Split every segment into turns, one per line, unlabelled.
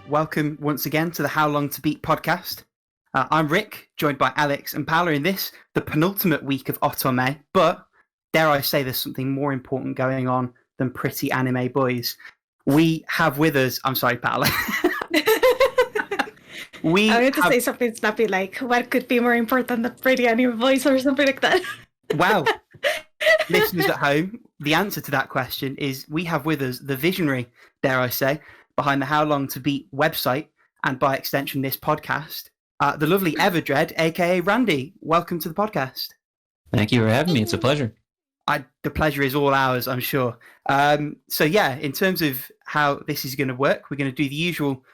welcome once again to the How Long to Beat podcast. I'm Rick, joined by Alex and Paula in this, the penultimate week of Otome, but dare I say there's something more important going on than pretty anime boys. We have with us, I'm sorry, Paula.
I wanted to say something snappy like, what could be more important than pretty anime boys or something like that.
Wow. Listeners at home, the answer to that question is we have with us the visionary, dare I say, behind the How Long to Beat website, and by extension this podcast, the lovely Everdred, aka Randy. Welcome to the podcast.
Thank you for having me. It's a pleasure.
The pleasure is all ours, I'm sure. So yeah, in terms of how this is going to work, we're going to do the usual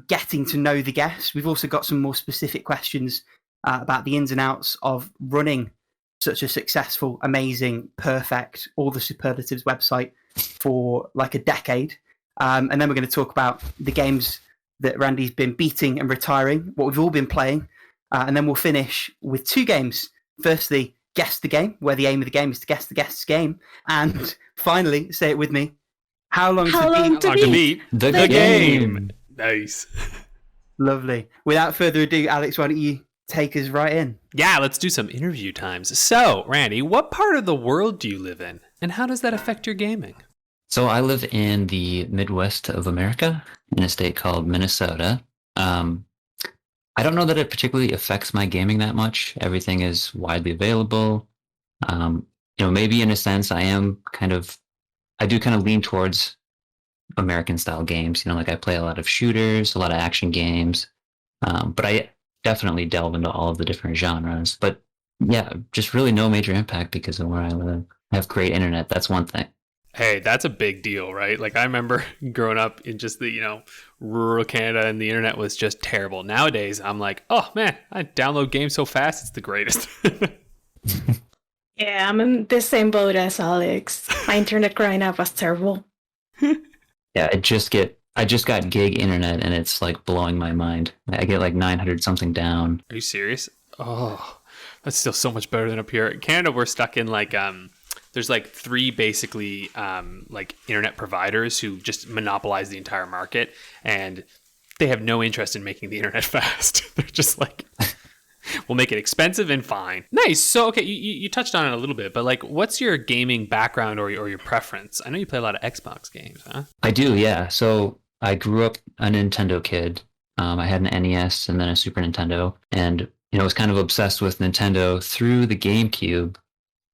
getting to know the guests. We've also got some more specific questions about the ins and outs of running such a successful, amazing, perfect, all the superlatives website for like a decade. And then we're going to talk about the games that Randy's been beating and retiring, what we've all been playing. And then we'll finish with two games. Firstly, Guess the Game, where the aim of the game is to guess the guest's game. And finally, say it with me, How Long to Beat
the game.
Nice.
Lovely. Without further ado, Alex, why don't you take us right in?
Yeah, let's do some interview times. So, Randy, what part of the world do you live in? And how does that affect your gaming?
So I live in the Midwest of America, in a state called Minnesota. I don't know that it particularly affects my gaming that much. Everything is widely available. Maybe in a sense, I do kind of lean towards American style games. Like I play a lot of shooters, a lot of action games, but I definitely delve into all of the different genres. But yeah, just really no major impact because of where I live. I have great internet. That's one thing.
Hey, that's a big deal, right? Like I remember growing up in just the, rural Canada and the internet was just terrible. Nowadays, I'm like, oh man, I download games so fast. It's the greatest.
Yeah, I'm in the same boat as Alex. My internet growing up was terrible.
Yeah, I just got gig internet and it's like blowing my mind. I get like 900 something down.
Are you serious? Oh, that's still so much better than up here. In Canada, we're stuck in like, there's like three basically like internet providers who just monopolize the entire market, and they have no interest in making the internet fast. They're just like, we'll make it expensive and fine. Nice. So, okay, you touched on it a little bit, but like, what's your gaming background or your preference? I know you play a lot of Xbox games, huh?
I do, yeah. So I grew up a Nintendo kid. I had an NES and then a Super Nintendo, and was kind of obsessed with Nintendo through the GameCube.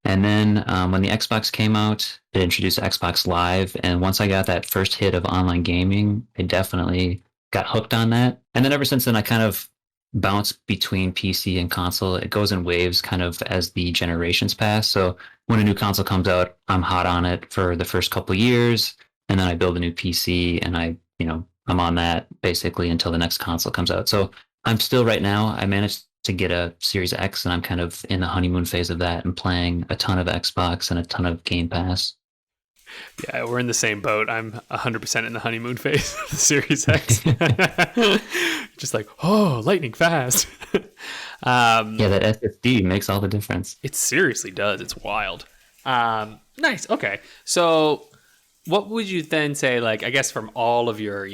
And then when the Xbox came out, it introduced Xbox Live. And once I got that first hit of online gaming, I definitely got hooked on that. And then ever since then, I kind of bounced between PC and console. It goes in waves kind of as the generations pass. So when a new console comes out, I'm hot on it for the first couple of years. And then I build a new PC and I'm on that basically until the next console comes out. So I'm still right now, I managed to get a Series X, and I'm kind of in the honeymoon phase of that and playing a ton of Xbox and a ton of Game Pass.
Yeah, we're in the same boat. I'm 100% in the honeymoon phase of the Series X. Just like, oh, lightning fast.
Yeah, that SSD makes all the difference.
It seriously does. It's wild. Nice. Okay. So what would you then say, like, I guess from all of your,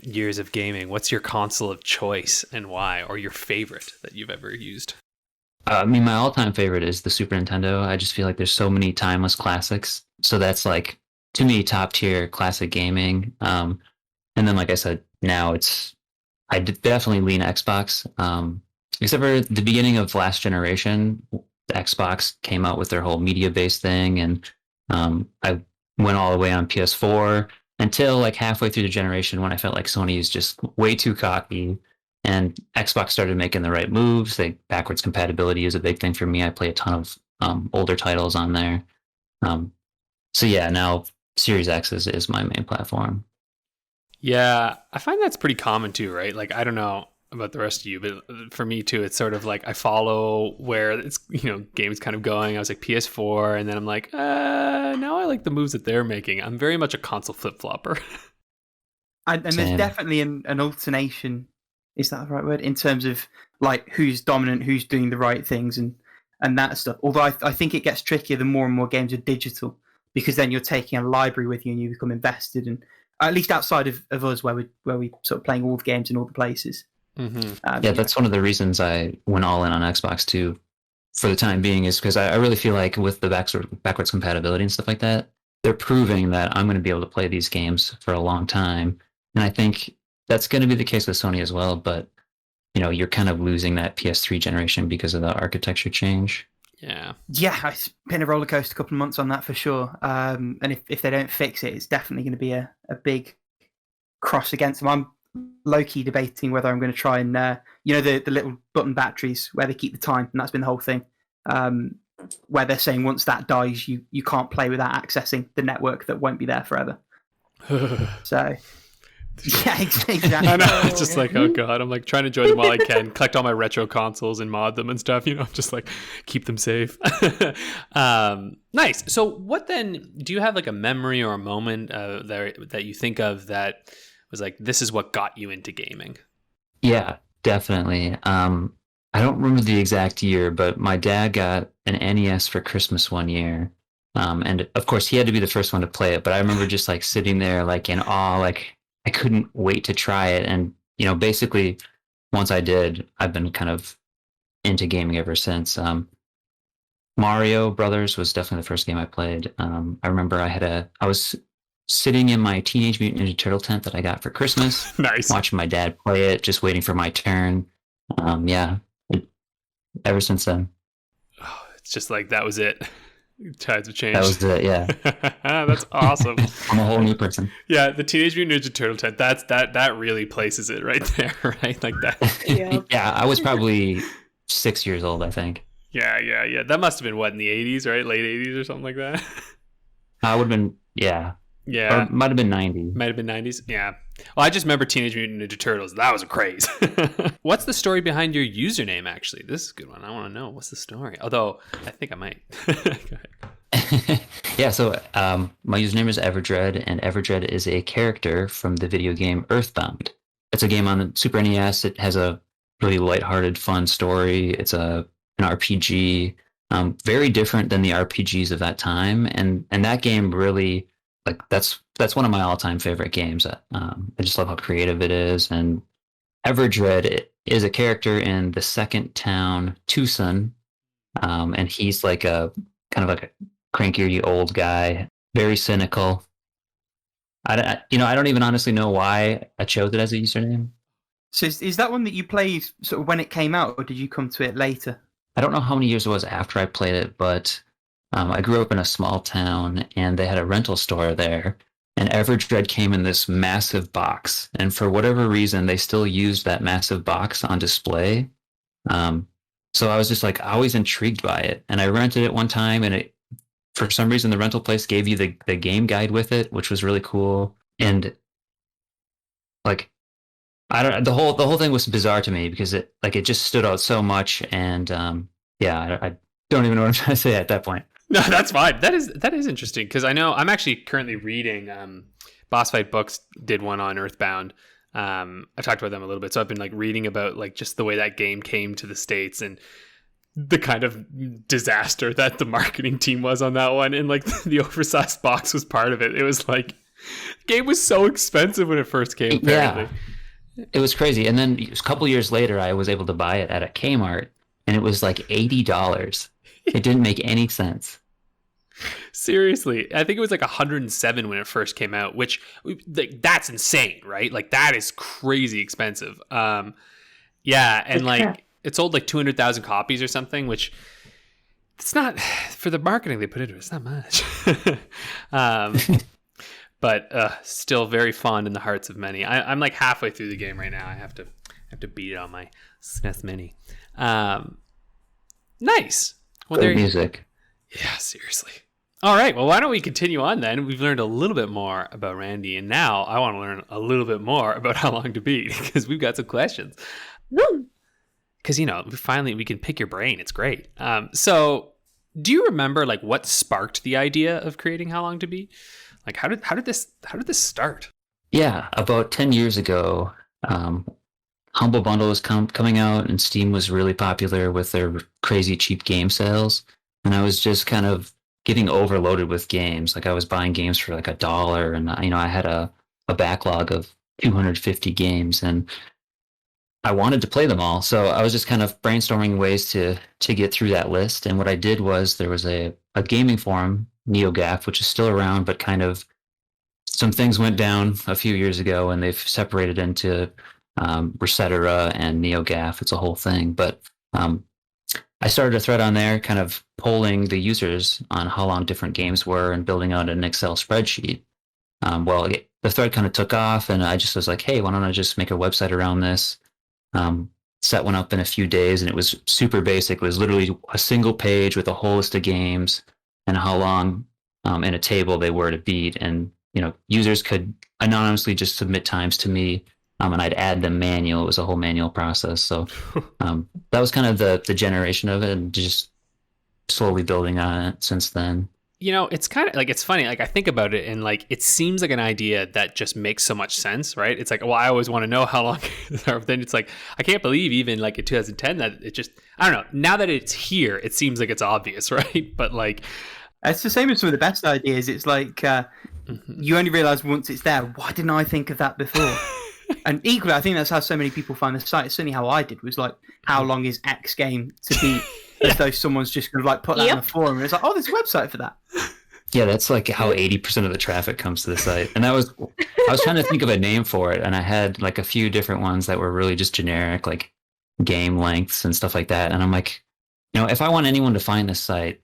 years of gaming, what's your console of choice and why, or your favorite that you've ever used?
My all-time favorite is the Super Nintendo. I just feel like there's so many timeless classics. So that's like, to me, top tier classic gaming. And then, like I said, now I definitely lean Xbox. Except for the beginning of last generation, the Xbox came out with their whole media-based thing, and I went all the way on PS4 until like halfway through the generation when I felt like Sony is just way too cocky, and Xbox started making the right moves. Backwards compatibility is a big thing for me. I play a ton of older titles on there. So yeah, now Series X is my main platform.
Yeah, I find that's pretty common too, right? Like, I don't know about the rest of you, but for me too, it's sort of like I follow where it's, games kind of going. I was like PS4, and then I'm like, now I like the moves that they're making. I'm very much a console flip-flopper.
And there's definitely an alternation, is that the right word, in terms of like who's dominant, who's doing the right things and that stuff. Although I think it gets trickier the more and more games are digital, because then you're taking a library with you and you become invested. And at least outside of us, where we sort of playing all the games in all the places.
Mm-hmm.
That's one of the reasons I went all in on Xbox too, for the time being, is because I really feel like with the backwards compatibility and stuff like that, they're proving that I'm going to be able to play these games for a long time, and I think that's going to be the case with Sony as well. But you're kind of losing that PS3 generation because of the architecture change.
Yeah,
it's been a roller coaster couple of months on that for sure. And if they don't fix it, it's definitely going to be a big cross against them. I'm low-key debating whether I'm going to try and the little button batteries where they keep the time, and that's been the whole thing. Where they're saying once that dies, you can't play without accessing the network that won't be there forever. So. Yeah, exactly.
I know. It's just like, oh god, I'm like trying to join them while I can, collect all my retro consoles and mod them and stuff. Just like keep them safe. Nice. So, what then? Do you have like a memory or a moment that you think of that was like, this is what got you into gaming?
Yeah, definitely. I don't remember the exact year, but my dad got an NES for Christmas one year, and of course he had to be the first one to play it. But I remember just like sitting there, like in awe, like. I couldn't wait to try it. And, basically once I did, I've been kind of into gaming ever since. Mario Brothers was definitely the first game I played. I remember I was sitting in my Teenage Mutant Ninja Turtle tent that I got for Christmas.
Nice.
Watching my dad play it, just waiting for my turn. Ever since then.
Oh, it's just like, that was it. Tides have changed.
That was it, yeah.
That's awesome.
I'm a whole new person.
Yeah, the Teenage Mutant Ninja Turtle tent. That really places it right there, right? Like that.
Yeah, I was probably 6 years old, I think.
Yeah. That must have been what, in the 80s, right? Late 80s or something like that.
I would have been, yeah.
Yeah.
Or might have been 90.
Might have been 90s. Yeah. Well, I just remember Teenage Mutant Ninja Turtles. That was a craze. What's the story behind your username, actually? This is a good one. I want to know. What's the story? Although, I think I might. Go ahead.
Yeah, so my username is Everdred, and Everdred is a character from the video game Earthbound. It's a game on the Super NES. It has a really lighthearted, fun story. It's an RPG, very different than the RPGs of that time. And that game really... like that's one of my all-time favorite games. I just love how creative it is. And Everdred is a character in the second town, Tucson, and he's like a kind of like a cranky old guy, very cynical. I don't even honestly know why I chose it as a username.
So is that one that you played sort of when it came out, or did you come to it later?
I don't know how many years it was after I played it, but I grew up in a small town, and they had a rental store there. And Everdred came in this massive box, and for whatever reason, they still used that massive box on display. So I was just like always intrigued by it, and I rented it one time, and for some reason the rental place gave you the game guide with it, which was really cool. And like the whole thing was bizarre to me because it just stood out so much. And I don't even know what I'm trying to say at that point.
No, that's fine. That is interesting because I know I'm actually currently reading Boss Fight Books did one on Earthbound. I talked about them a little bit, so I've been like reading about like just the way that game came to the States and the kind of disaster that the marketing team was on that one, and like the oversized box was part of it. It was like the game was so expensive when it first came. Apparently,
yeah, it was crazy. And then a couple years later, I was able to buy it at a Kmart, and it was like $80. It didn't make any sense.
Seriously, I think it was like 107 when it first came out, which like that's insane, right? Like that is crazy expensive. Yeah, and like it sold like 200,000 copies or something, which it's not for the marketing they put into it. It's not much, but still very fond in the hearts of many. I'm like halfway through the game right now. I have to beat it on my SNES Mini. Nice. Well,
good music.
Yeah, seriously. All right. Well, why don't we continue on then? We've learned a little bit more about Randy, and now I want to learn a little bit more about How Long to Beat because we've got some questions. Because we can pick your brain. It's great. So, do you remember like what sparked the idea of creating How Long to Beat? Like, how did this start?
Yeah, about 10 years ago, Humble Bundle was coming out, and Steam was really popular with their crazy cheap game sales. And I was just kind of getting overloaded with games. Like I was buying games for like $1, and I had a a backlog of 250 games, and I wanted to play them all. So I was just kind of brainstorming ways to get through that list. And what I did was there was a gaming forum, NeoGAF, which is still around, but kind of some things went down a few years ago, and they've separated into Resetera and NeoGAF. It's a whole thing. But I started a thread on there kind of polling the users on how long different games were and building out an Excel spreadsheet. The thread kind of took off, and I just was like, hey, why don't I just make a website around this? Set one up in a few days, and it was super basic. It was literally a single page with a whole list of games and how long in a table they were to beat. And, users could anonymously just submit times to me, and I'd add them manual. It was a whole manual process. So that was kind of the generation of it, and just slowly building on it since then.
It's kind of like, it's funny. Like I think about it and like, it seems like an idea that just makes so much sense, right? It's like, well, I always want to know how long. Then it's like, I can't believe even like in 2010 that it just, I don't know. Now that it's here, it seems like it's obvious, right? But like,
it's the same as some of the best ideas. It's like you only realize once it's there. Why didn't I think of that before? And equally, I think that's how so many people find the site. It's certainly how I did. Was like, how long is X game to beat? As though someone's just going to like put that on the forum, and it's like, oh, there's a website for that.
Yeah, that's like how 80% of the traffic comes to the site. And I was trying to think of a name for it, and I had like a few different ones that were really just generic, like game lengths and stuff like that. And I'm like, if I want anyone to find this site,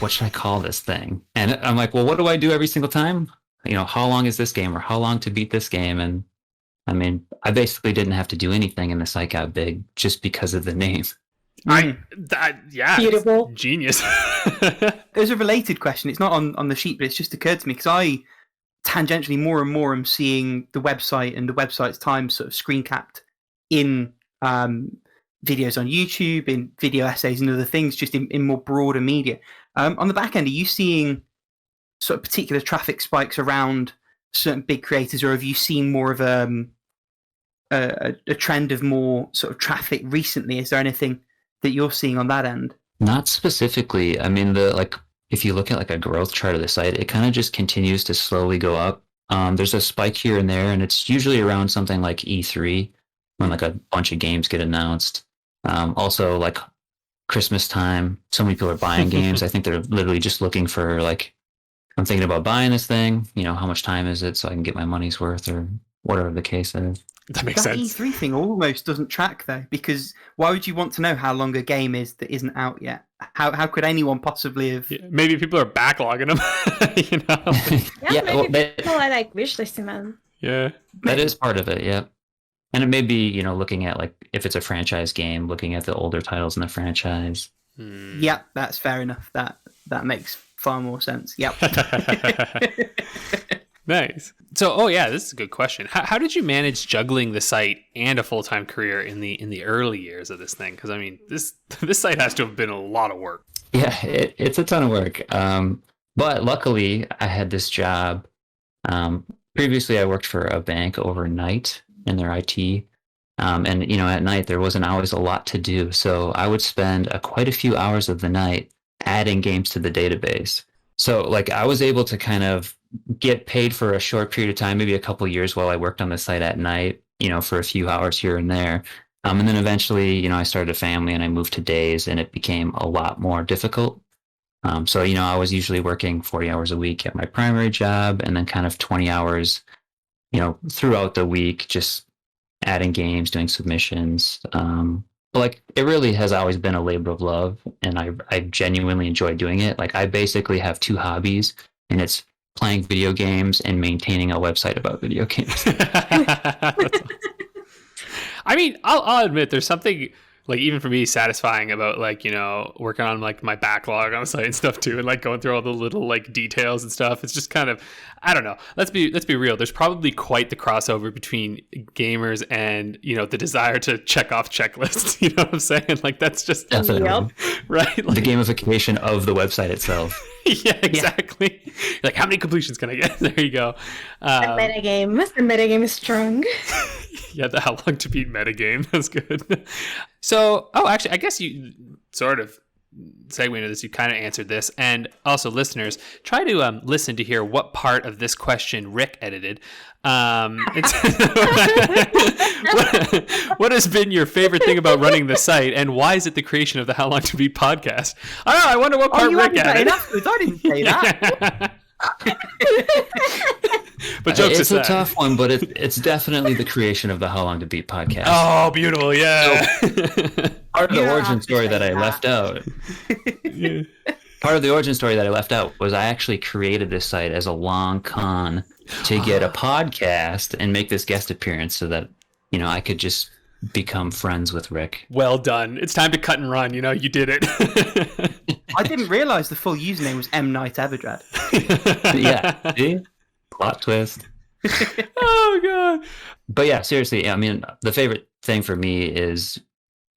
what should I call this thing? And I'm like, well, what do I do every single time? How long is this game, or how long to beat this game? And I mean, I basically didn't have to do anything, and the site got big just because of the name.
Beautiful.
Genius.
There's a related question. It's not on the sheet, but it's just occurred to me because I tangentially more and more am seeing the website and the website's time sort of screen capped in videos on YouTube, in video essays and other things, just in more broader media. On the back end, are you seeing sort of particular traffic spikes around certain big creators, or have you seen more of a trend of more sort of traffic recently? Is there anything that you're seeing on that end?
Not specifically. I mean, if you look at like a growth chart of the site, it kind of just continues to slowly go up. There's a spike here and there, and it's usually around something like E3 when like a bunch of games get announced. Also, like Christmas time, so many people are buying games. I think they're literally just looking for like, I'm thinking about buying this thing. How much time is it so I can get my money's worth, or whatever the case is.
That makes sense.
That E3 thing almost doesn't track though, because why would you want to know how long a game is that isn't out yet? How could anyone possibly have?
Yeah, maybe people are backlogging them.
Maybe people are like wishlisting them.
Yeah,
that is part of it. Yeah, and it may be looking at like if it's a franchise game, looking at the older titles in the franchise.
Yeah, that's fair enough. That makes far more sense. Yep.
Nice. So, this is a good question. How did you manage juggling the site and a full-time career in the early years of this thing? Because I mean, this site has to have been a lot of work.
Yeah, it's a ton of work. But luckily, I had this job. Previously, I worked for a bank overnight in their IT. And at night there wasn't always a lot to do, so I would spend quite a few hours of the night adding games to the database. So like I was able to kind of get paid for a short period of time, maybe a couple of years while I worked on the site at night, for a few hours here and there. And then eventually, I started a family and I moved to days, and it became a lot more difficult. So I was usually working 40 hours a week at my primary job, and then kind of 20 hours, throughout the week, just adding games, doing submissions. But like it really has always been a labor of love, and I genuinely enjoy doing it. Like I basically have two hobbies, and it's playing video games and maintaining a website about video games.
I mean, I'll admit there's something like even for me satisfying about like working on like my backlog on the site and stuff too, and like going through all the little like details and stuff. It's just kind of, I don't know, let's be real, there's probably quite the crossover between gamers and the desire to check off checklists. You know what I'm saying? Like that's just
definitely
right, like,
the gamification of the website itself.
Yeah, exactly. Yeah. Like how many completions can I get? There you go.
The metagame is strong.
Yeah, the how long to beat metagame. That's good. So, actually, I guess you sort of segue into this. You kind of answered this, and also listeners, try to listen to hear what part of this question Rick edited. What has been your favorite thing about running the site, and why is it the creation of the How Long to Beat podcast? I don't know. I wonder what part Rick added.
I didn't say that.
But jokes
it's
aside.
a tough one, but it's definitely the creation of the How Long to Beat podcast.
Oh, beautiful! Yeah.
Part of the origin story that I left out. Part of the origin story that I left out was I actually created this site as a long con to get a podcast and make this guest appearance so that I could just become friends with Rick.
Well done. It's time to cut and run. You did it.
I didn't realize the full username was M Night Everdred.
Yeah. See? Plot twist.
Oh god.
But yeah, seriously, I mean, the favorite thing for me is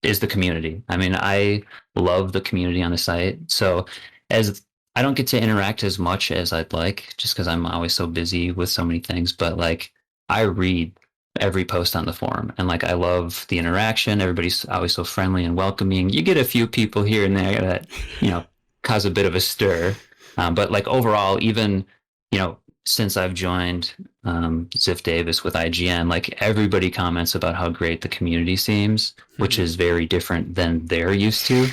the community. I mean, I love the community on the site. So as I don't get to interact as much as I'd like, just because I'm always so busy with so many things, but like I read every post on the forum, and like I love the interaction. Everybody's always so friendly and welcoming. You get a few people here and there that cause a bit of a stir, but like overall, even since I've joined Ziff Davis with IGN, like everybody comments about how great the community seems, which is very different than they're used to.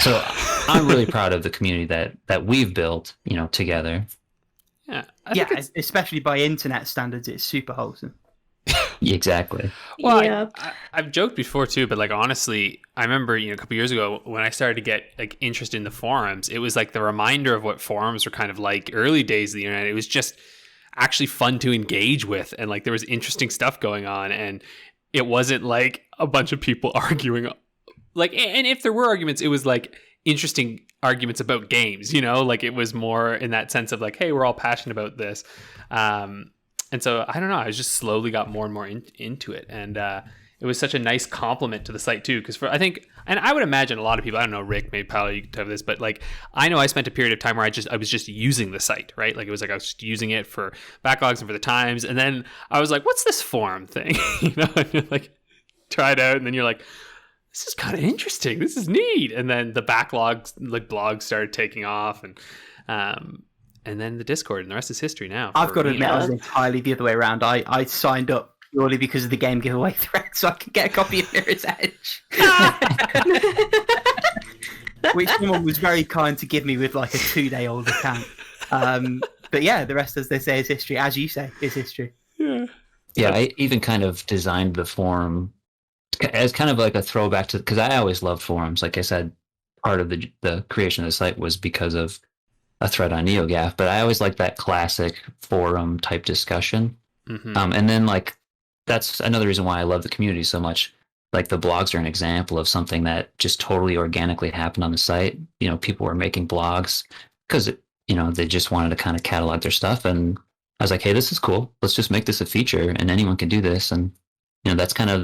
So I'm really proud of the community that we've built, together.
Yeah.
Especially by internet standards, it's super wholesome.
Exactly.
Well,
Yeah.
I've joked before too, but like honestly, I remember a couple years ago when I started to get like interested in the forums, it was like the reminder of what forums were kind of like early days of the internet. It was just actually fun to engage with, and like there was interesting stuff going on, and it wasn't like a bunch of people arguing. Like, and if there were arguments, it was like interesting arguments about games. Like it was more in that sense of like, hey, we're all passionate about this. And so, I don't know, I just slowly got more and more into it. And it was such a nice compliment to the site, too. Because I think, and I would imagine a lot of people, I don't know, Rick, maybe Paula, you could have this, but like, I know I spent a period of time where I was just using the site, right? Like, it was like I was just using it for backlogs and for the times. And then I was like, what's this forum thing? And you're like, try it out. And then you're like, this is kind of interesting. This is neat. And then the backlogs, like blogs started taking off, and then the Discord, and the rest is history now.
I've got to admit, I was entirely the other way around. I signed up purely because of the game giveaway thread, so I could get a copy of Mirror's Edge. Which someone was very kind to give me with like a 2-day-old account. But yeah, the rest, as they say, is history. As you say, is history.
Yeah.
Yeah, I even kind of designed the forum as kind of like a throwback to, because I always loved forums. Like I said, part of the creation of the site was because of a thread on NeoGAF, but I always liked that classic forum type discussion.
Mm-hmm.
And then like that's another reason why I love the community so much. Like the blogs are an example of something that just totally organically happened on the site. People were making blogs because they just wanted to kind of catalog their stuff, and I was like, hey, this is cool. Let's just make this a feature, and anyone can do this. And that's kind of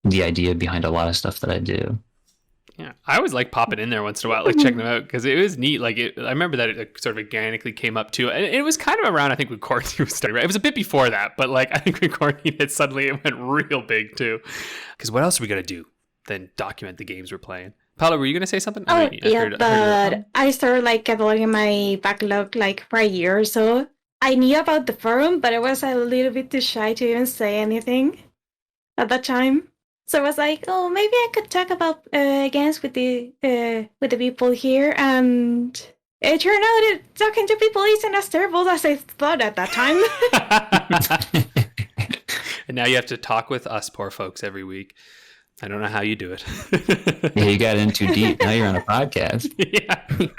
the idea behind a lot of stuff that I do.
Yeah, I always like popping in there once in a while, like checking them out, because it was neat. Like I remember that it sort of organically came up too, and it was kind of around, I think, when quarantine was starting. Right? It was a bit before that, but like I think when quarantine hit, suddenly it went real big too. Because what else are we gonna do than document the games we're playing? Paula, were you gonna say something?
I started like cataloging my backlog like for a year or so. I knew about the forum, but I was a little bit too shy to even say anything at that time. So I was like, oh, maybe I could talk about games with the people here, and it turned out that talking to people isn't as terrible as I thought at that time.
And now you have to talk with us poor folks every week. I don't know how you do it.
Yeah, you got in too deep. Now you're on a podcast.
Yeah.
You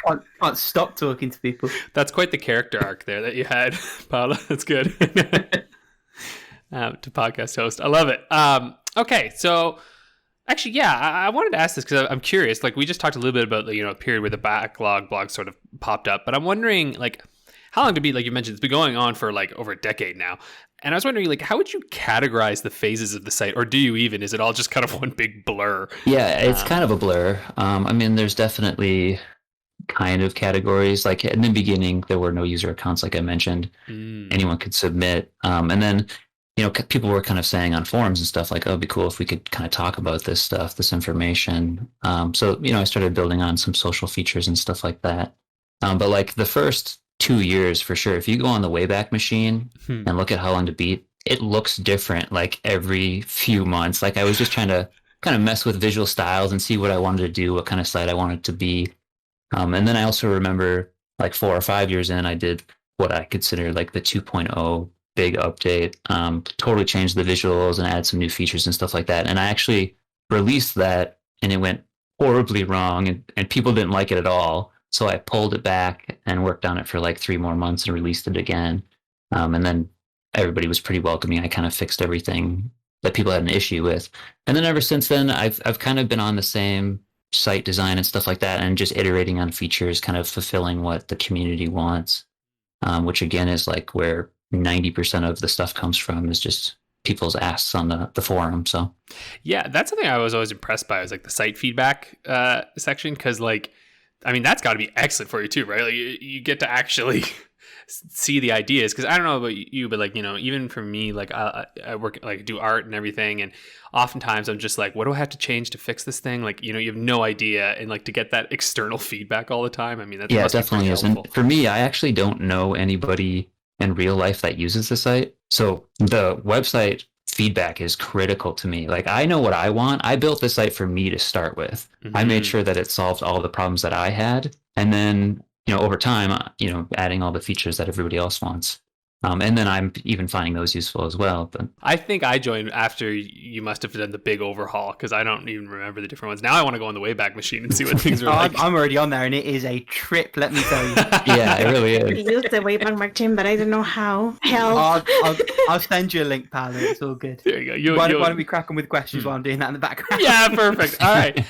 can't stop talking to people.
That's quite the character arc there that you had, Paula. That's good. To podcast host. I love it. Okay, so actually, yeah, I wanted to ask this because I'm curious. Like, we just talked a little bit about a period where the backlog blog sort of popped up, but I'm wondering, like, how long to be? Like you mentioned, it's been going on for like over a decade now, and I was wondering, like, how would you categorize the phases of the site, or do you even? Is it all just kind of one big blur?
Yeah, it's kind of a blur. I mean, there's definitely kind of categories. Like in the beginning, there were no user accounts, like I mentioned. Anyone could submit, and then people were kind of saying on forums and stuff like, oh, it'd be cool if we could kind of talk about this stuff, this information. So, I started building on some social features and stuff like that. But like the first 2 years, for sure, if you go on the Wayback Machine and look at how long to beat, it looks different like every few months. Like I was just trying to kind of mess with visual styles and see what I wanted to do, what kind of site I wanted to be. And then I also remember like 4 or 5 years in, I did what I consider like the 2.0 big update, totally changed the visuals and added some new features and stuff like that. And I actually released that and it went horribly wrong and people didn't like it at all. So I pulled it back and worked on it for like 3 more months and released it again. And then everybody was pretty welcoming. I kind of fixed everything that people had an issue with. And then ever since then, I've kind of been on the same site design and stuff like that and just iterating on features, kind of fulfilling what the community wants, which again is like where 90% of the stuff comes from, is just people's asks on the forum. So
yeah, that's something I was always impressed by, was like the site feedback section, because like, I mean, that's got to be excellent for you too, right? Like you get to actually see the ideas, because I don't know about you, but like, even for me, like I work, like do art and everything, and oftentimes I'm just like, what do I have to change to fix this thing? Like, you have no idea, and like to get that external feedback all the time, I mean, that
yeah, it definitely is. And for me, I actually don't know anybody in real life that uses the site, so the website feedback is critical to me. Like I know what I want. I built the site for me to start with. I made sure that it solved all the problems that I had, and then over time, adding all the features that everybody else wants. And then I'm even finding those useful as well. But
I think I joined after you must have done the big overhaul, because I don't even remember the different ones. Now I want to go on the Wayback Machine and see what things are like.
I'm already on there, and it is a trip, let me tell you.
Yeah, it really is.
I used the Wayback Machine, but I don't know how. Hell.
I'll send you a link, Paula. It's all good.
There you go.
Why don't we crack on with questions while I'm doing that in the background?
Yeah, perfect. All right.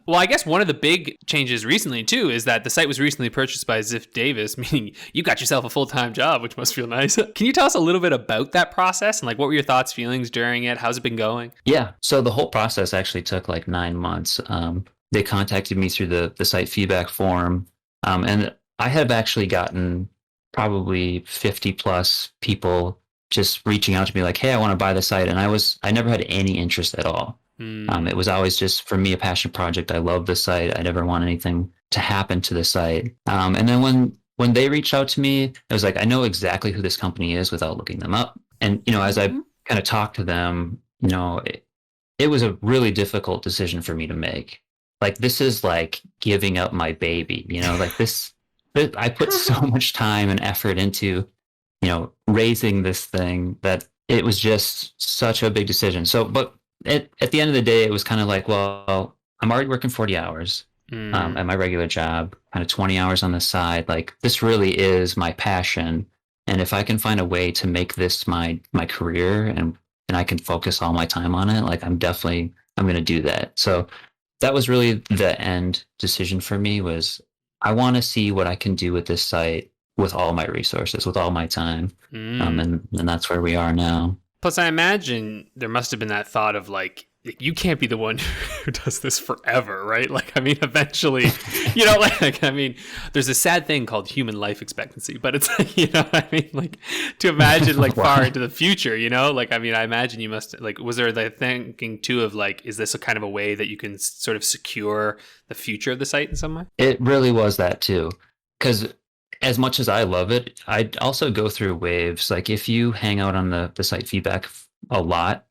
Well, I guess one of the big changes recently, too, is that the site was recently purchased by Ziff Davis, meaning you got yourself a full-time job, which must feel nice. Can you tell us a little bit about that process, and like what were your thoughts, feelings during it? How's it been going?
Yeah, so the whole process actually took like 9 months. They contacted me through the site feedback form, and I have actually gotten probably 50 plus people just reaching out to me like, hey, I want to buy the site. And I never had any interest at all. It was always just, for me, a passion project. I love the site. I never want anything to happen to the site. And then when they reached out to me, it was like, I know exactly who this company is without looking them up. And, as I kind of talked to them, it was a really difficult decision for me to make. Like, this is like giving up my baby, like this, I put so much time and effort into, raising this thing, that it was just such a big decision. So, but at the end of the day, it was kind of like, well, I'm already working 40 hours at my regular job, kind of 20 hours on the side. Like, this really is my passion. And if I can find a way to make this my career and I can focus all my time on it, like I'm going to do that. So that was really the end decision for me, was I want to see what I can do with this site with all my resources, with all my time. And that's where we are now.
Plus, I imagine there must have been that thought of like, you can't be the one who does this forever, right? Like, I mean, eventually, there's a sad thing called human life expectancy, but it's like, like to imagine like far into the future, like, I mean, I imagine you must like, was there the thinking too of like, is this a kind of a way that you can sort of secure the future of the site in some way?
It really was that too. Because as much as I love it, I also go through waves. Like, if you hang out on the site feedback a lot,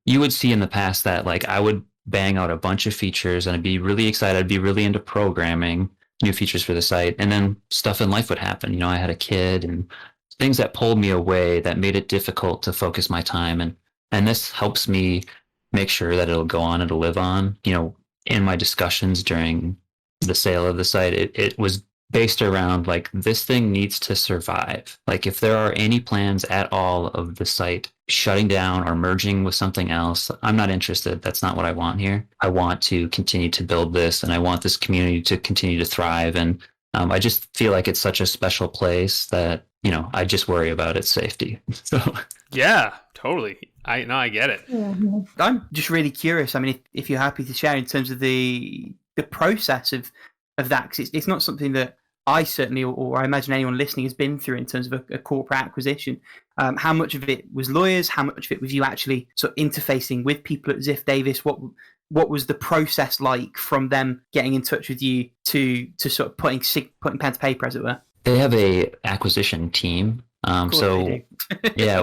you would see in the past that like I would bang out a bunch of features and I'd be really excited. I'd be really into programming new features for the site. And then stuff in life would happen. I had a kid and things that pulled me away, that made it difficult to focus my time. And this helps me make sure that it'll go on, it'll live on. In my discussions during the sale of the site, it was based around like, this thing needs to survive. Like, if there are any plans at all of the site shutting down or merging with something else, I'm not interested. That's not what I want here. I want to continue to build this, and I want this community to continue to thrive. And I just feel like it's such a special place that, I just worry about its safety. So
yeah, totally. I get it.
I'm just really curious. I mean, if you're happy to share in terms of the process of that, because it's not something that I certainly, or I imagine anyone listening, has been through in terms of a corporate acquisition. How much of it was lawyers? How much of it was you actually sort of interfacing with people at Ziff Davis? What was the process like from them getting in touch with you to sort of putting pen to paper, as it were?
They have a acquisition team. So yeah.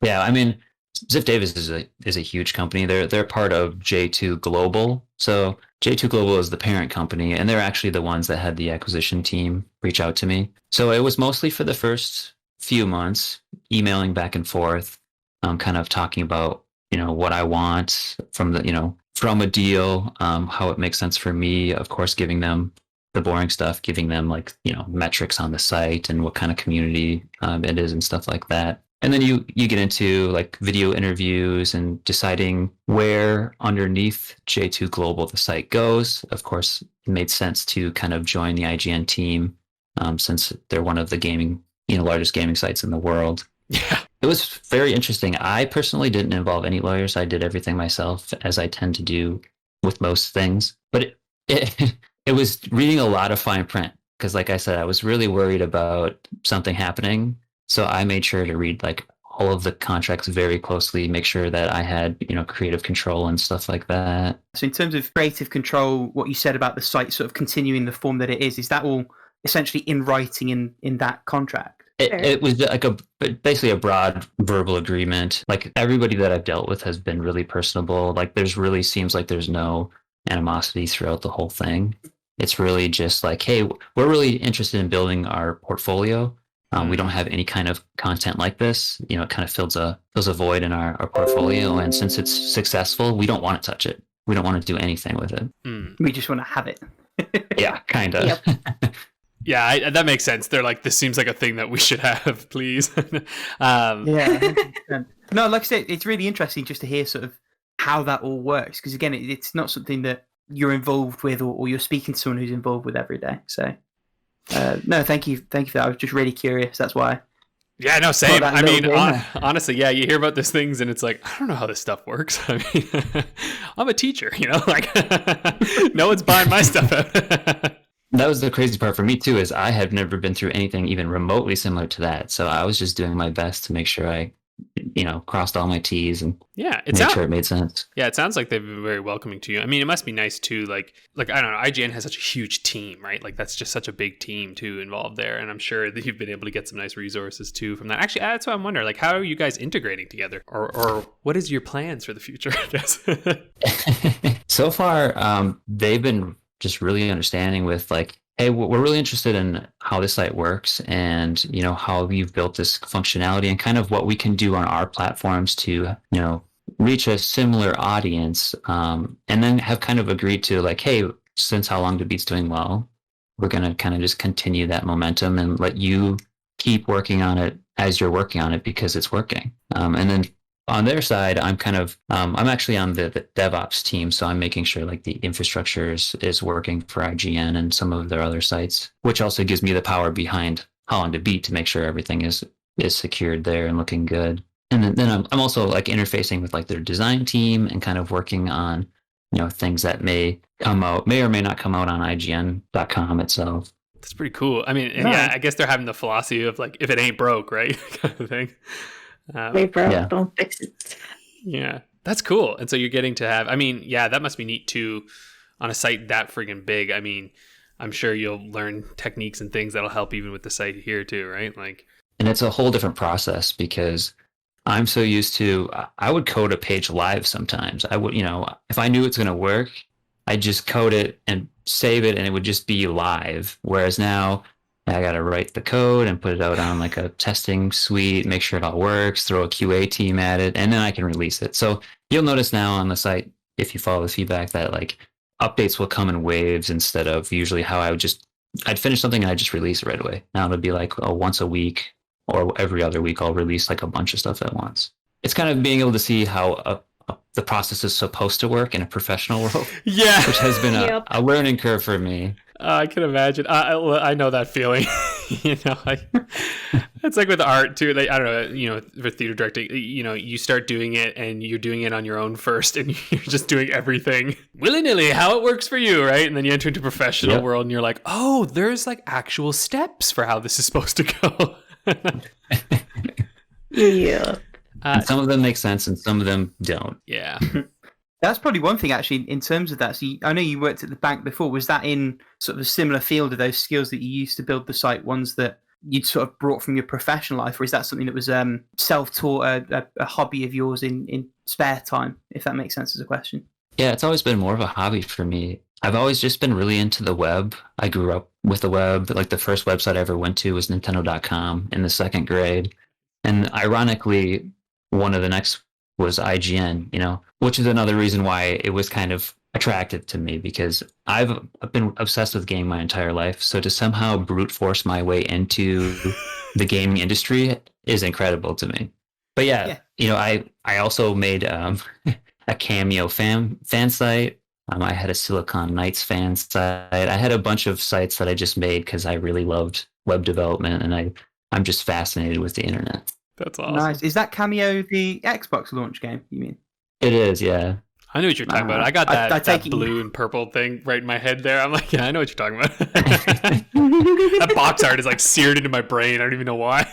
I mean, Ziff Davis is a huge company. They're part of J2 Global. So J2 Global is the parent company, and they're actually the ones that had the acquisition team reach out to me. So it was mostly for the first few months, emailing back and forth, kind of talking about, what I want from from a deal, how it makes sense for me. Of course, giving them the boring stuff, giving them metrics on the site and what kind of community it is and stuff like that. And then you get into video interviews and deciding where underneath J2 Global the site goes. Of course, it made sense to kind of join the IGN team since they're one of the largest gaming sites in the world.
Yeah.
It was very interesting. I personally didn't involve any lawyers. I did everything myself, as I tend to do with most things. But it was reading a lot of fine print because, like I said, I was really worried about something happening. So I made sure to read all of the contracts very closely, make sure that I had, creative control and stuff like that.
So in terms of creative control, what you said about the site sort of continuing the form that it is that all essentially in writing in that contract?
It was basically a broad verbal agreement. Everybody that I've dealt with has been really personable. Seems like there's no animosity throughout the whole thing. It's really just hey, we're really interested in building our portfolio. We don't have any kind of content like this. It kind of fills a void in our portfolio. And since it's successful, we don't want to touch it. We don't want to do anything with it.
We just want to have it.
Yeah, kind of.
Yep.
Yeah, that makes sense. They're this seems like a thing that we should have, please.
Yeah. 100%. No, like I said, it's really interesting just to hear sort of how that all works. Because again, it's not something that you're involved with or you're speaking to someone who's involved with every day. So, no, thank you for that. I was just really curious. That's why.
Yeah, no, same. I mean, honestly, yeah, you hear about these things and it's I don't know how this stuff works. I mean, I'm a teacher, no one's buying my stuff out.
That was the crazy part for me too, is I had never been through anything even remotely similar to that. So I was just doing my best to make sure I, crossed all my T's and made sure it made sense.
Yeah, it sounds like they've been very welcoming to you. I mean, it must be nice too. I don't know, IGN has such a huge team, right? That's just such a big team too involved there. And I'm sure that you've been able to get some nice resources too from that. Actually, that's what I'm wondering. How are you guys integrating together? Or what is your plans for the future, I guess?
So far, they've been just really understanding with hey, we're really interested in how this site works and, how you've built this functionality and kind of what we can do on our platforms to, reach a similar audience. And then have kind of agreed to hey, since How Long to Beat's doing well, we're going to kind of just continue that momentum and let you keep working on it as you're working on it because it's working. And then on their side, I'm actually on the DevOps team, so I'm making sure the infrastructure is working for IGN and some of their other sites, which also gives me the power behind How Long to Beat to make sure everything is secured there and looking good. And then I'm also interfacing with their design team and kind of working on things that may or may not come out on IGN.com itself.
That's pretty cool. I mean, yeah, I guess they're having the philosophy of if it ain't broke, right, kind of thing.
Don't fix it.
Yeah, that's cool. And so you're getting to have, I mean, yeah, that must be neat too on a site that friggin' big. I mean, I'm sure you'll learn techniques and things that'll help even with the site here too, right?
And it's a whole different process because I'm so used to, I would code a page live sometimes. I would, if I knew it's going to work, I'd just code it and save it and it would just be live. Whereas now I got to write the code and put it out on a testing suite, make sure it all works, throw a QA team at it, and then I can release it. So you'll notice now on the site, if you follow the feedback, that updates will come in waves instead of usually how I'd finish something and I'd just release it right away. Now it'll be once a week or every other week I'll release a bunch of stuff at once. It's kind of being able to see how the process is supposed to work in a professional world.
Yeah.
Which has been a learning curve for me.
I can imagine. I know that feeling. It's with art too. I don't know. For theater directing, you start doing it and you're doing it on your own first, and you're just doing everything willy nilly, how it works for you, right? And then you enter into professional world, and you're like, oh, there's actual steps for how this is supposed to go.
Yeah.
And some of them make sense and some of them don't.
Yeah.
That's probably one thing, actually, in terms of that. So I know you worked at the bank before. Was that in sort of a similar field of those skills that you used to build the site, ones that you'd sort of brought from your professional life, or is that something that was self-taught, a hobby of yours in spare time, if that makes sense as a question?
Yeah, it's always been more of a hobby for me. I've always just been really into the web. I grew up with the web. Like the first website I ever went to was Nintendo.com in the second grade. And ironically, one of the next was IGN, which is another reason why it was kind of attractive to me, because I've been obsessed with gaming my entire life. So to somehow brute force my way into the gaming industry is incredible to me. But yeah. I also made a Cameo fan site. I had a Silicon Knights fan site. I had a bunch of sites that I just made because I really loved web development, and I'm just fascinated with the internet.
That's awesome.
Nice. Is that Cameo the Xbox launch game, you mean?
It is, yeah.
I know what you're talking about. I got that,
I
that blue and purple thing right in my head there. I'm like, yeah, I know what you're talking about. That box art is like seared into my brain. I don't even know why.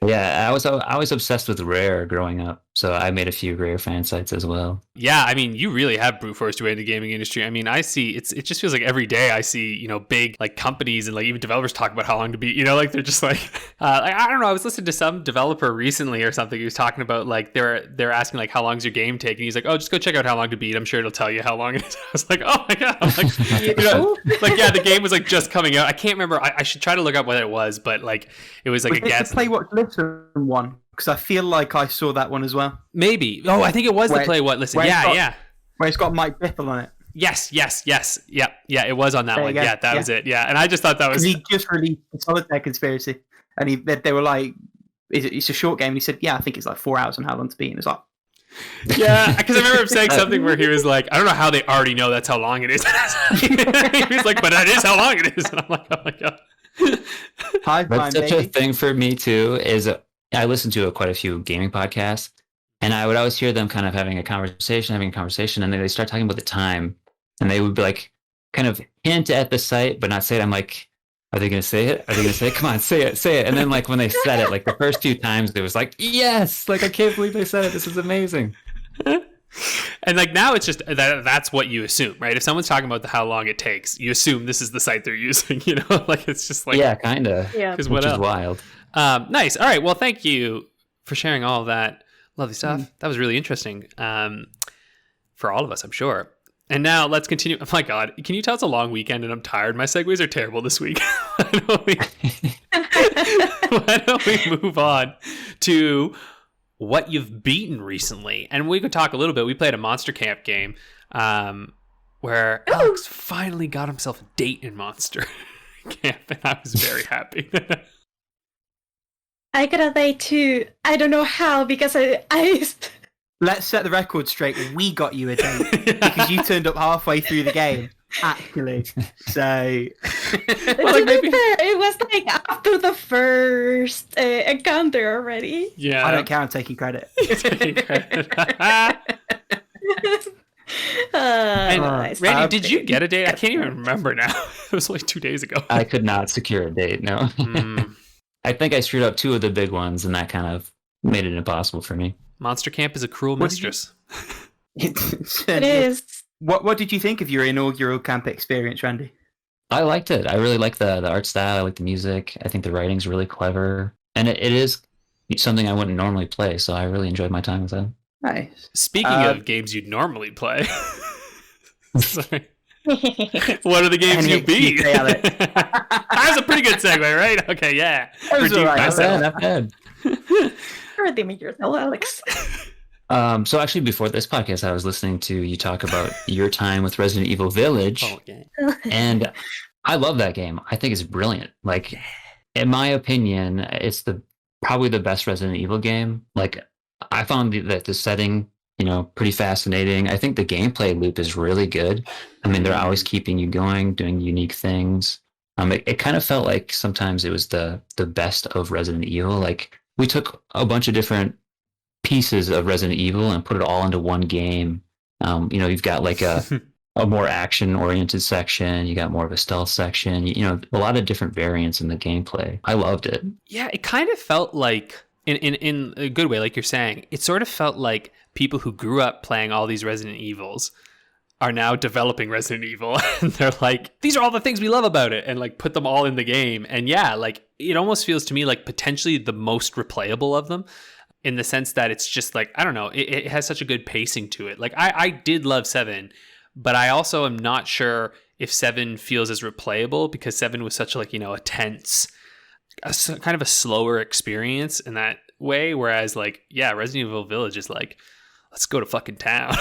Yeah, I was obsessed with Rare growing up, so I made a few Rare fan sites as well.
Yeah, I mean, you really have brute forced your way into the gaming industry. I mean, I see it just feels like every day I see, big like companies and like even developers talk about how long to beat, like they're just like I don't know, I was listening to some developer recently or something. He was talking about like they're asking like how long's your game take, and he's like, oh, just go check out how long to beat. I'm sure it'll tell you how long it is. I was like, oh my god. I'm like, like yeah, the game was like just coming out. I can't remember. I should try to look up what it was, but like it was like a guess.
The Play What Listen one, because I feel like I saw that one as well.
Maybe. Oh, I think it was the Play What Listen. Yeah.
Where it's got Mike Biffle on it.
Yes. Yeah, it was on that one. Yeah, that was it. Yeah, and I just thought that was.
He just released the Solitaire Conspiracy, and they were like, "It's a short game." And he said, "Yeah, I think it's like 4 hours on how long to beat." And it's like,
yeah, because I remember him saying something where he was like, "I don't know how they already know that's how long it is." He was like, "But that is how long it is." And I'm like, "Oh my god."
That's such a thing for me too. Is I listen to quite a few gaming podcasts, and I would always hear them kind of having a conversation, and then they start talking about the time, and they would be like, kind of hint at the site, but not say it. I'm like, are they going to say it? Are they going to say it? Come on, say it. And then like when they said it, like the first 2 times, it was like, yes, like I can't believe they said it. This is amazing.
And like now it's just that's what you assume, right? If someone's talking about how long it takes, you assume this is the site they're using, like it's just like,
yeah, kind of.
Yeah.
Which is wild.
Nice. All right. Well, thank you for sharing all of that lovely stuff. That was really interesting for all of us, I'm sure. And now let's continue. Oh my God. Can you tell it's a long weekend and I'm tired? My segues are terrible this week. Why don't we move on to what you've beaten recently? And we could talk a little bit. We played a Monster Camp game where Alex finally got himself a date in Monster Camp, and I was very happy.
I got a date too. I don't know how, because I
Let's set the record straight. We got you a date because you turned up halfway through the game, actually. So,
well, maybe it was like after the first encounter already.
Yeah,
I don't care. I'm taking credit.
Randy, did you get a date? I can't even remember now. It was like 2 days ago.
I could not secure a date. No, I think I screwed up 2 of the big ones, and that kind of made it impossible for me.
Monster Camp is a cruel mistress.
It is.
What did you think of your inaugural camp experience, Randy?
I liked it. I really like the art style. I like the music. I think the writing's really clever. And it is something I wouldn't normally play, so I really enjoyed my time with that.
Nice.
Speaking of games you'd normally play, sorry. What are the games you beat? That was a pretty good segue, right? Okay, yeah.
Not bad.
Redeem yourself, Alex.
So actually, before this podcast, I was listening to you talk about your time with Resident Evil Village, and I love that game. I think it's brilliant. Like, in my opinion, it's probably the best Resident Evil game. Like, I found that the setting, pretty fascinating. I think the gameplay loop is really good. I mean, they're always keeping you going, doing unique things. It kind of felt like sometimes it was the best of Resident Evil. Like, we took a bunch of different pieces of Resident Evil and put it all into one game. You've got like a more action-oriented section. You got more of a stealth section. A lot of different variants in the gameplay. I loved it.
Yeah, it kind of felt like in a good way, like you're saying, it sort of felt like people who grew up playing all these Resident Evils are now developing Resident Evil, and they're like, these are all the things we love about it, and like put them all in the game. And yeah, like it almost feels to me like potentially the most replayable of them, in the sense that it's just like, I don't know, it has such a good pacing to it. Like I did love 7, but I also am not sure if 7 feels as replayable, because 7 was such like, a tense, kind of a slower experience in that way. Whereas like, yeah, Resident Evil Village is like, let's go to fucking town.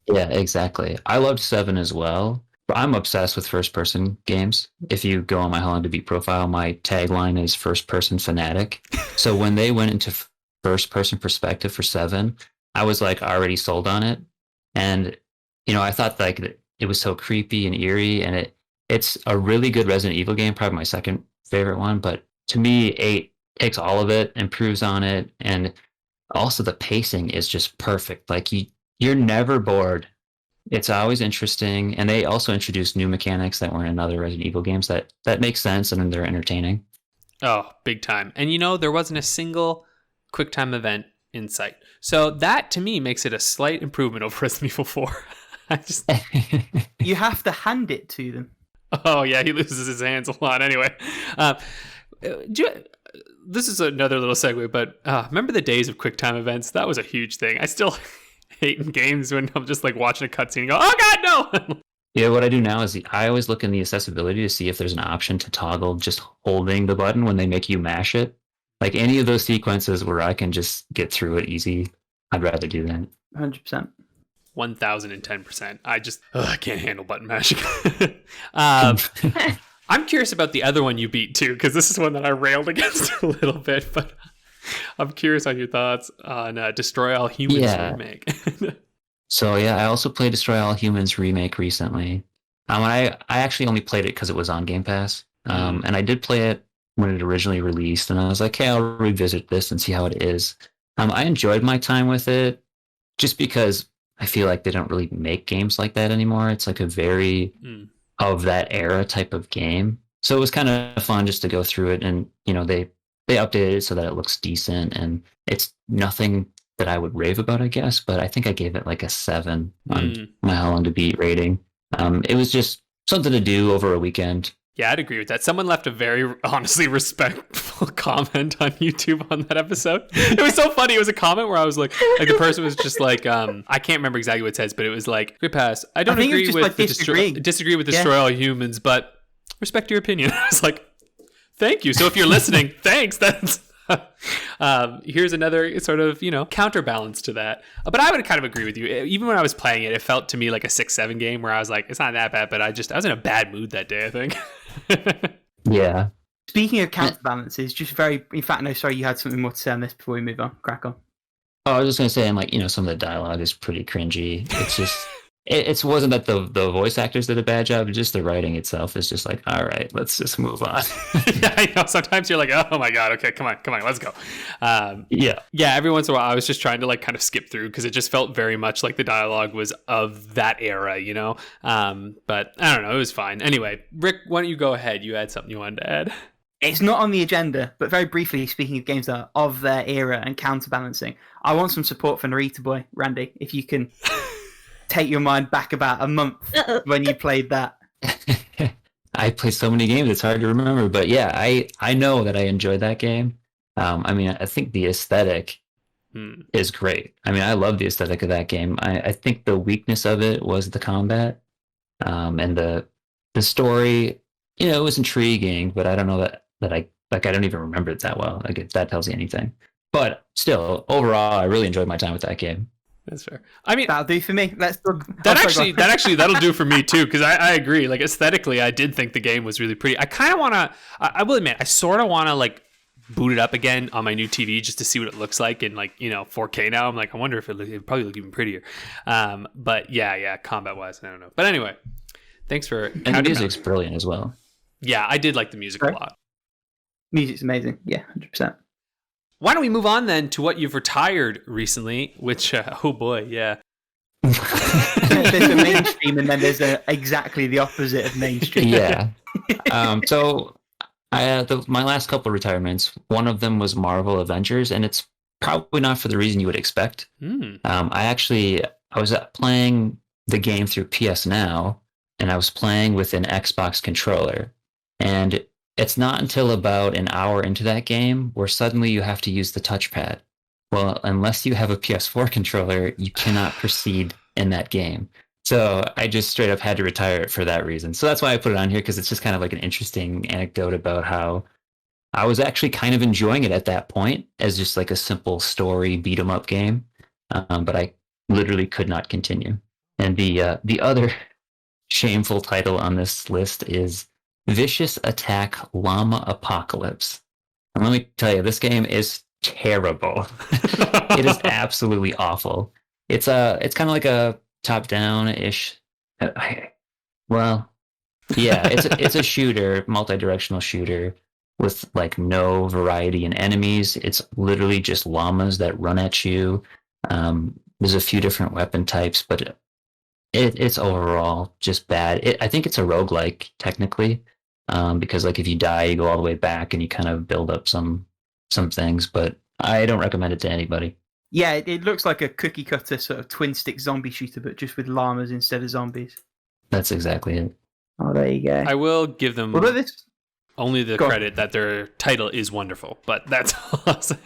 Yeah, exactly. I loved 7 as well. But I'm obsessed with first-person games. If you go on my How Long to Beat profile, my tagline is first-person fanatic. So when they went into first-person perspective for 7, I was like already sold on it. And, I thought like it was so creepy and eerie, and it's a really good Resident Evil game, probably my second favorite one. But to me, 8 takes all of it, improves on it, and also the pacing is just perfect. Like you're never bored. It's always interesting, and they also introduced new mechanics that weren't in other Resident Evil games that make sense, and they're entertaining.
Oh, big time. And there wasn't a single QuickTime event in sight. So that to me makes it a slight improvement over Resident Evil 4.
You have to hand it to them.
Oh yeah, he loses his hands a lot anyway. This is another little segue, but remember the days of QuickTime events? That was a huge thing. I still hate in games when I'm just like watching a cutscene and go, oh god, no!
Yeah, what I do now is I always look in the accessibility to see if there's an option to toggle just holding the button when they make you mash it. Like any of those sequences where I can just get through it easy, I'd rather do that.
100%.
1010%. I can't handle button mashing. I'm curious about the other one you beat too, because this is one that I railed against a little bit, but I'm curious on your thoughts on Destroy All Humans Remake.
So yeah, I also played Destroy All Humans Remake recently. I actually only played it because it was on Game Pass, and I did play it when it originally released, and I was like, hey, I'll revisit this and see how it is. I enjoyed my time with it, just because I feel like they don't really make games like that anymore. It's like a very of that era type of game. So it was kind of fun just to go through it, and they updated it so that it looks decent, and it's nothing that I would rave about, I guess, but I think I gave it like a 7 on my How Long to Beat rating. It was just something to do over a weekend.
Yeah, I'd agree with that. Someone left a very honestly respectful comment on YouTube on that episode. It was so funny. It was a comment where I was like the person was just like, I can't remember exactly what it says, but it was like, great pass. I don't agree with disagree with Destroy All Humans, but respect your opinion. I was like, thank you. So if you're listening, thanks. That's here's another sort of counterbalance to that. But I would kind of agree with you. Even when I was playing it, it felt to me like a 6-7 game where I was like, it's not that bad, but I was in a bad mood that day, I think.
Yeah.
Speaking of counterbalances, in fact, no, sorry, you had something more to say on this before we move on. Crack on.
Oh, I was just going to say, and like, some of the dialogue is pretty cringy. It's just, it wasn't that the voice actors did a bad job, just the writing itself is just like, all right, let's just move on.
Yeah, I know. Sometimes you're like, oh my God, okay, come on, let's go. Yeah, every once in a while I was just trying to like kind of skip through because it just felt very much like the dialogue was of that era, but I don't know, it was fine. Anyway, Rick, why don't you go ahead? You had something you wanted to add.
It's not on the agenda, but very briefly, speaking of games that are of their era and counterbalancing, I want some support for Narita Boy, Randy, if you can take your mind back about a month when you played that.
I play so many games, it's hard to remember. But yeah, I know that I enjoyed that game. I think the aesthetic is great. I love the aesthetic of that game. I think the weakness of it was the combat. And the story, it was intriguing, but I don't know that I don't even remember it that well. Like if that tells you anything. But still, overall, I really enjoyed my time with that game.
That's fair.
That'll do for me. Let's talk.
That'll do for me too, because I agree. Like aesthetically, I did think the game was really pretty. I kind of want to. I will admit, I sort of want to like boot it up again on my new TV just to see what it looks like in 4K now. I'm like, I wonder if it'd probably look even prettier. But yeah, combat wise, I don't know. But anyway, thanks for.
And the music's brilliant as well.
Yeah, I did like the music a lot. Music's
amazing. Yeah, 100%.
Why don't we move on then to what you've retired recently, which, oh boy, yeah.
There's a mainstream and then there's exactly the opposite of mainstream.
Yeah. So My last couple of retirements, one of them was Marvel Avengers, and it's probably not for the reason you would expect. I was playing the game through PS Now, and I was playing with an Xbox controller. And it's not until about an hour into that game where suddenly you have to use the touchpad. Well, unless you have a PS4 controller, you cannot proceed in that game. So I just straight up had to retire it for that reason. So that's why I put it on here, because it's just kind of like an interesting anecdote about how I was actually kind of enjoying it at that point as just like a simple story beat 'em up game. But I literally could not continue. And the other shameful title on this list is Vicious Attack Llama Apocalypse. And let me tell you, this game is terrible. It is absolutely awful. It's kind of like a top-down-ish. Well, yeah, it's a shooter, multi-directional shooter with like no variety in enemies. It's literally just llamas that run at you. There's a few different weapon types, but it's overall just bad. I think it's a roguelike technically, because like if you die, you go all the way back and you kind of build up some things. But I don't recommend it to anybody.
Yeah, it looks like a cookie cutter sort of twin stick zombie shooter, but just with llamas instead of zombies.
That's exactly it.
Oh, there you go.
I will give them only the
Go
credit that their title is wonderful, but that's all I'll say.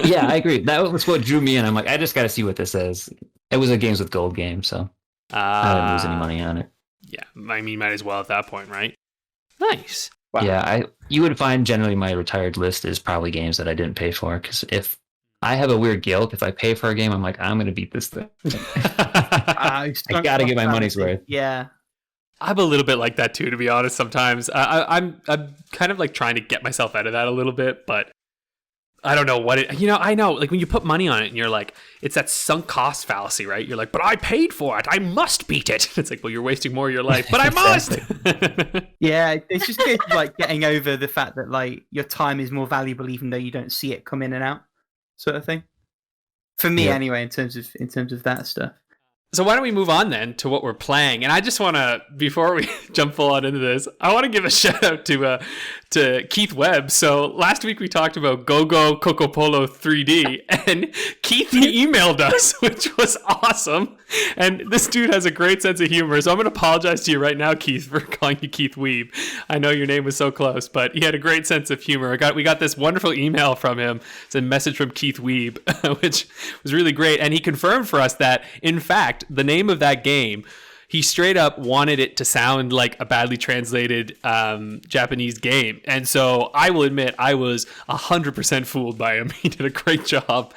Yeah, I agree. That was what drew me in. I'm like, I just got to see what this is. It was a Games with Gold game, so I didn't lose any money on it.
Yeah, I mean, might as well at that point, right? Nice.
Wow.
Yeah, you would find generally my retired list is probably games that I didn't pay for, because if I have a weird guilt, if I pay for a game, I'm like, I'm going to beat this thing. I got to get my money's worth.
Yeah.
I'm a little bit like that too, to be honest. Sometimes I'm kind of like trying to get myself out of that a little bit, but I don't know what it. I know, like when you put money on it, and you're like, it's that sunk cost fallacy, right? You're like, but I paid for it, I must beat it. It's like, well, you're wasting more of your life, but I must.
Yeah, it's just good, like getting over the fact that like your time is more valuable, even though you don't see it come in and out, sort of thing. For me, anyway, in terms of that stuff.
So why don't we move on then to what we're playing? And I just want to, before we jump full on into this, I want to give a shout out to Keith Webb. So last week we talked about Go-Go Coco Polo 3D, and Keith emailed us, which was awesome. And this dude has a great sense of humor. So I'm going to apologize to you right now, Keith, for calling you Keith Weeb. I know your name was so close, but he had a great sense of humor. We got this wonderful email from him. It's a message from Keith Weeb, which was really great. And he confirmed for us that, in fact, the name of that game, he straight up wanted it to sound like a badly translated Japanese game. And so I will admit I was 100% fooled by him. He did a great job.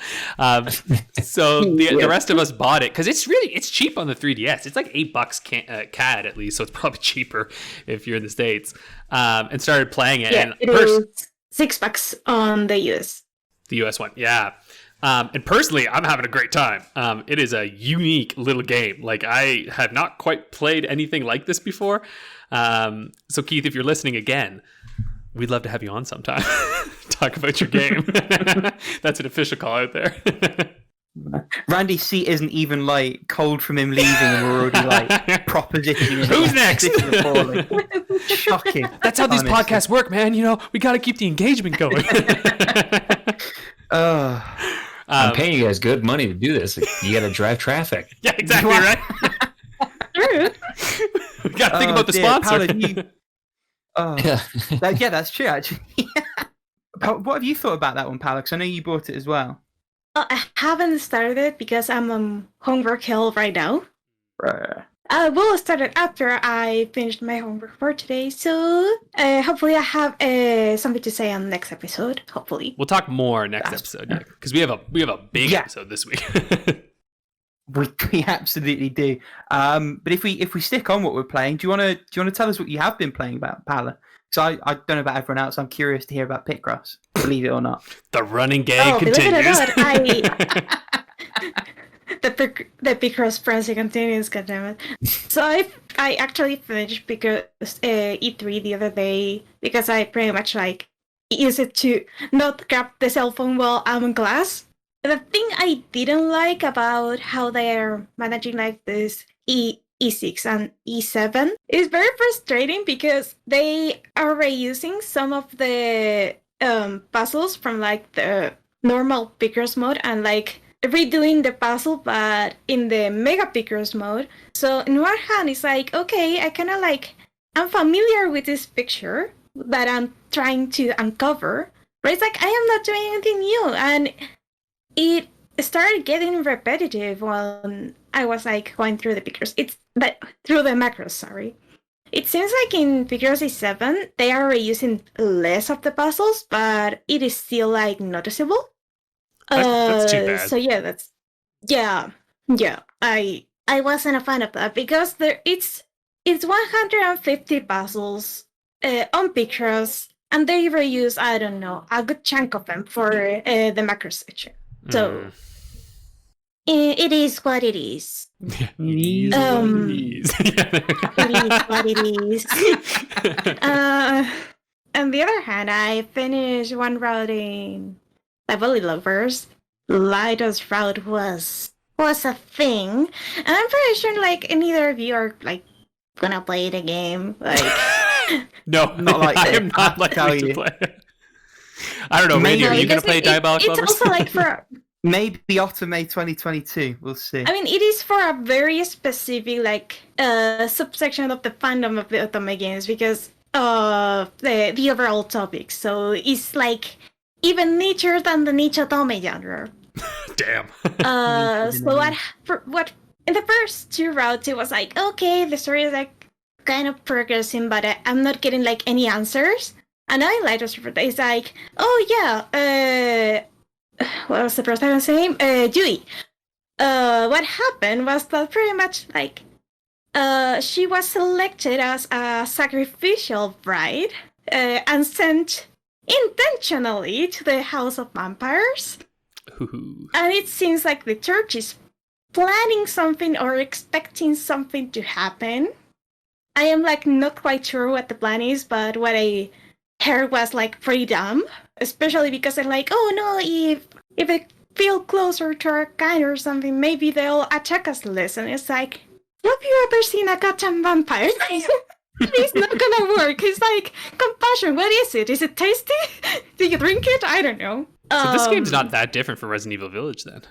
So the rest of us bought it because it's cheap on the 3DS. It's like $8 CAD at least, so it's probably cheaper if you're in the States. And started playing it.
Yeah,
and
it is $6 on the US.
The US one, yeah. And personally, I'm having a great time. It is a unique little game. Like, I have not quite played anything like this before. So, Keith, if you're listening again, we'd love to have you on sometime. Talk about your game. That's an official call out there.
Randy's seat isn't even like cold from him leaving, and we're already like propositioning.
Who's next?
Shocking.
That's how these podcasts work, man. We got to keep the engagement going.
I'm paying you guys good money to do this. You got to drive traffic.
Yeah, exactly right. We got to think about the sponsor.
Paula, that's true, actually. What have you thought about that one, Paula? Because I know you bought it as well.
I haven't started it because I'm on homework hell right now. I will start it after I finished my homework for today. So hopefully I have something to say on the next episode. Hopefully.
We'll talk more next episode, because we have a big episode this week.
We absolutely do. But if we stick on what we're playing, do you want to tell us what you have been playing about, Paula? Because I don't know about everyone else. I'm curious to hear about Pitcross. Believe it or not.
The running gag continues.
The Pitcross frenzy continues, goddammit. So I actually finished because E3 the other day, because I pretty much like use it to not grab the cell phone while I'm in class. The thing I didn't like about how they're managing like this E6 and E7. It's very frustrating because they are reusing some of the puzzles from like the normal pickers mode and like redoing the puzzle but in the mega pickers mode. So in one hand it's like, okay, I kind of like, I'm familiar with this picture that I'm trying to uncover, but it's like I am not doing anything new, and it started getting repetitive when I was like going through the pictures. Through the macros, sorry. It seems like in Pictures A7 they are reusing less of the puzzles, but it is still like noticeable.
That's too bad.
So yeah. I wasn't a fan of that because it's 150 puzzles on pictures, and they reuse, I don't know, a good chunk of them for the macro section. So it is what it is.
It is
what it is. On the other hand, I finished one route in Level Lovers. Lido's route was a thing, and I'm pretty sure like neither of you are like gonna play the game. Like,
no,
Not like
I
that.
am not
I'll tell
likely to
you.
play it. I don't know, Randy. Are you going to play Diabolic Lovers?
It's also like for.
Maybe Otome 2022. We'll see.
I mean, it is for a very specific like subsection of the fandom of the Otome games because of the overall topic. So it's like even nicher than the niche Otome genre.
Damn.
So what in the first two routes it was like, okay, the story is like kind of progressing, but I'm not getting like any answers. And I like it's like, oh yeah, what was the first time name? Yui. What happened was that pretty much like she was selected as a sacrificial bride and sent intentionally to the House of Vampires.
Ooh.
And it seems like the church is planning something or expecting something to happen. I am like not quite sure what the plan is, but what I heard was like pretty dumb, especially because they're like, oh no, if I feel closer to our kind or something, maybe they'll attack us less. And it's like, have you ever seen a goddamn vampire? It's not gonna work. It's like compassion. What is it? Is it tasty? Do you drink it? I don't know.
So this game's not that different from Resident Evil Village then.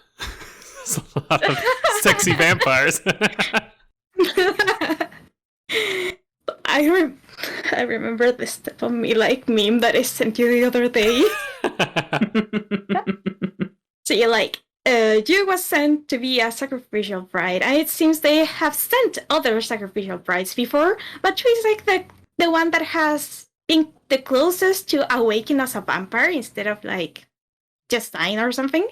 It's a lot of sexy vampires.
I remember the Step on Me like meme that I sent you the other day. So you're like, you was sent to be a sacrificial bride, and it seems they have sent other sacrificial brides before, but she's like the one that has been the closest to awaken as a vampire instead of like just dying or something.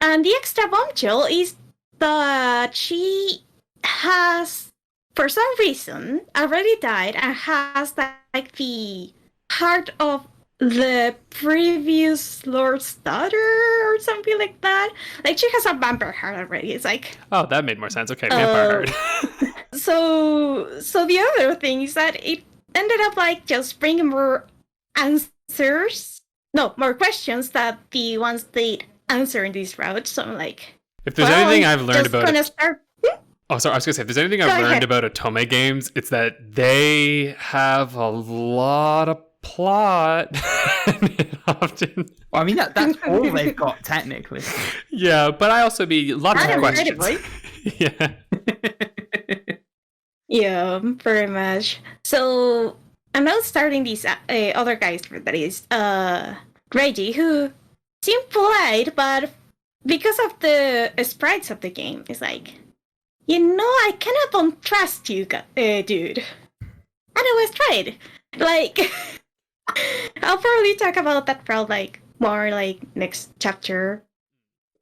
And the extra bombshell is that she has, for some reason, already died and has like the heart of the previous Lord's daughter or something like that. Like she has a vampire heart already. It's like,
oh, that made more sense. Okay, vampire heart.
So the other thing is that it ended up like just bringing more questions that the ones they answer in this route. So I'm like,
if there's anything I've learned about it.
Oh,
sorry, I was gonna say, if there's anything I've learned about Otome games, it's that they have a lot of plot. Often.
Well, I mean, that's all they've got, technically.
Yeah, but I also be a lot of questions. Yeah.
Yeah, very much. So I'm now starting these other guys, that is Reggie, who seem polite, but because of the sprites of the game, it's like, I cannot don't trust you, dude. And I was tried. Like, I'll probably talk about that for like more like next chapter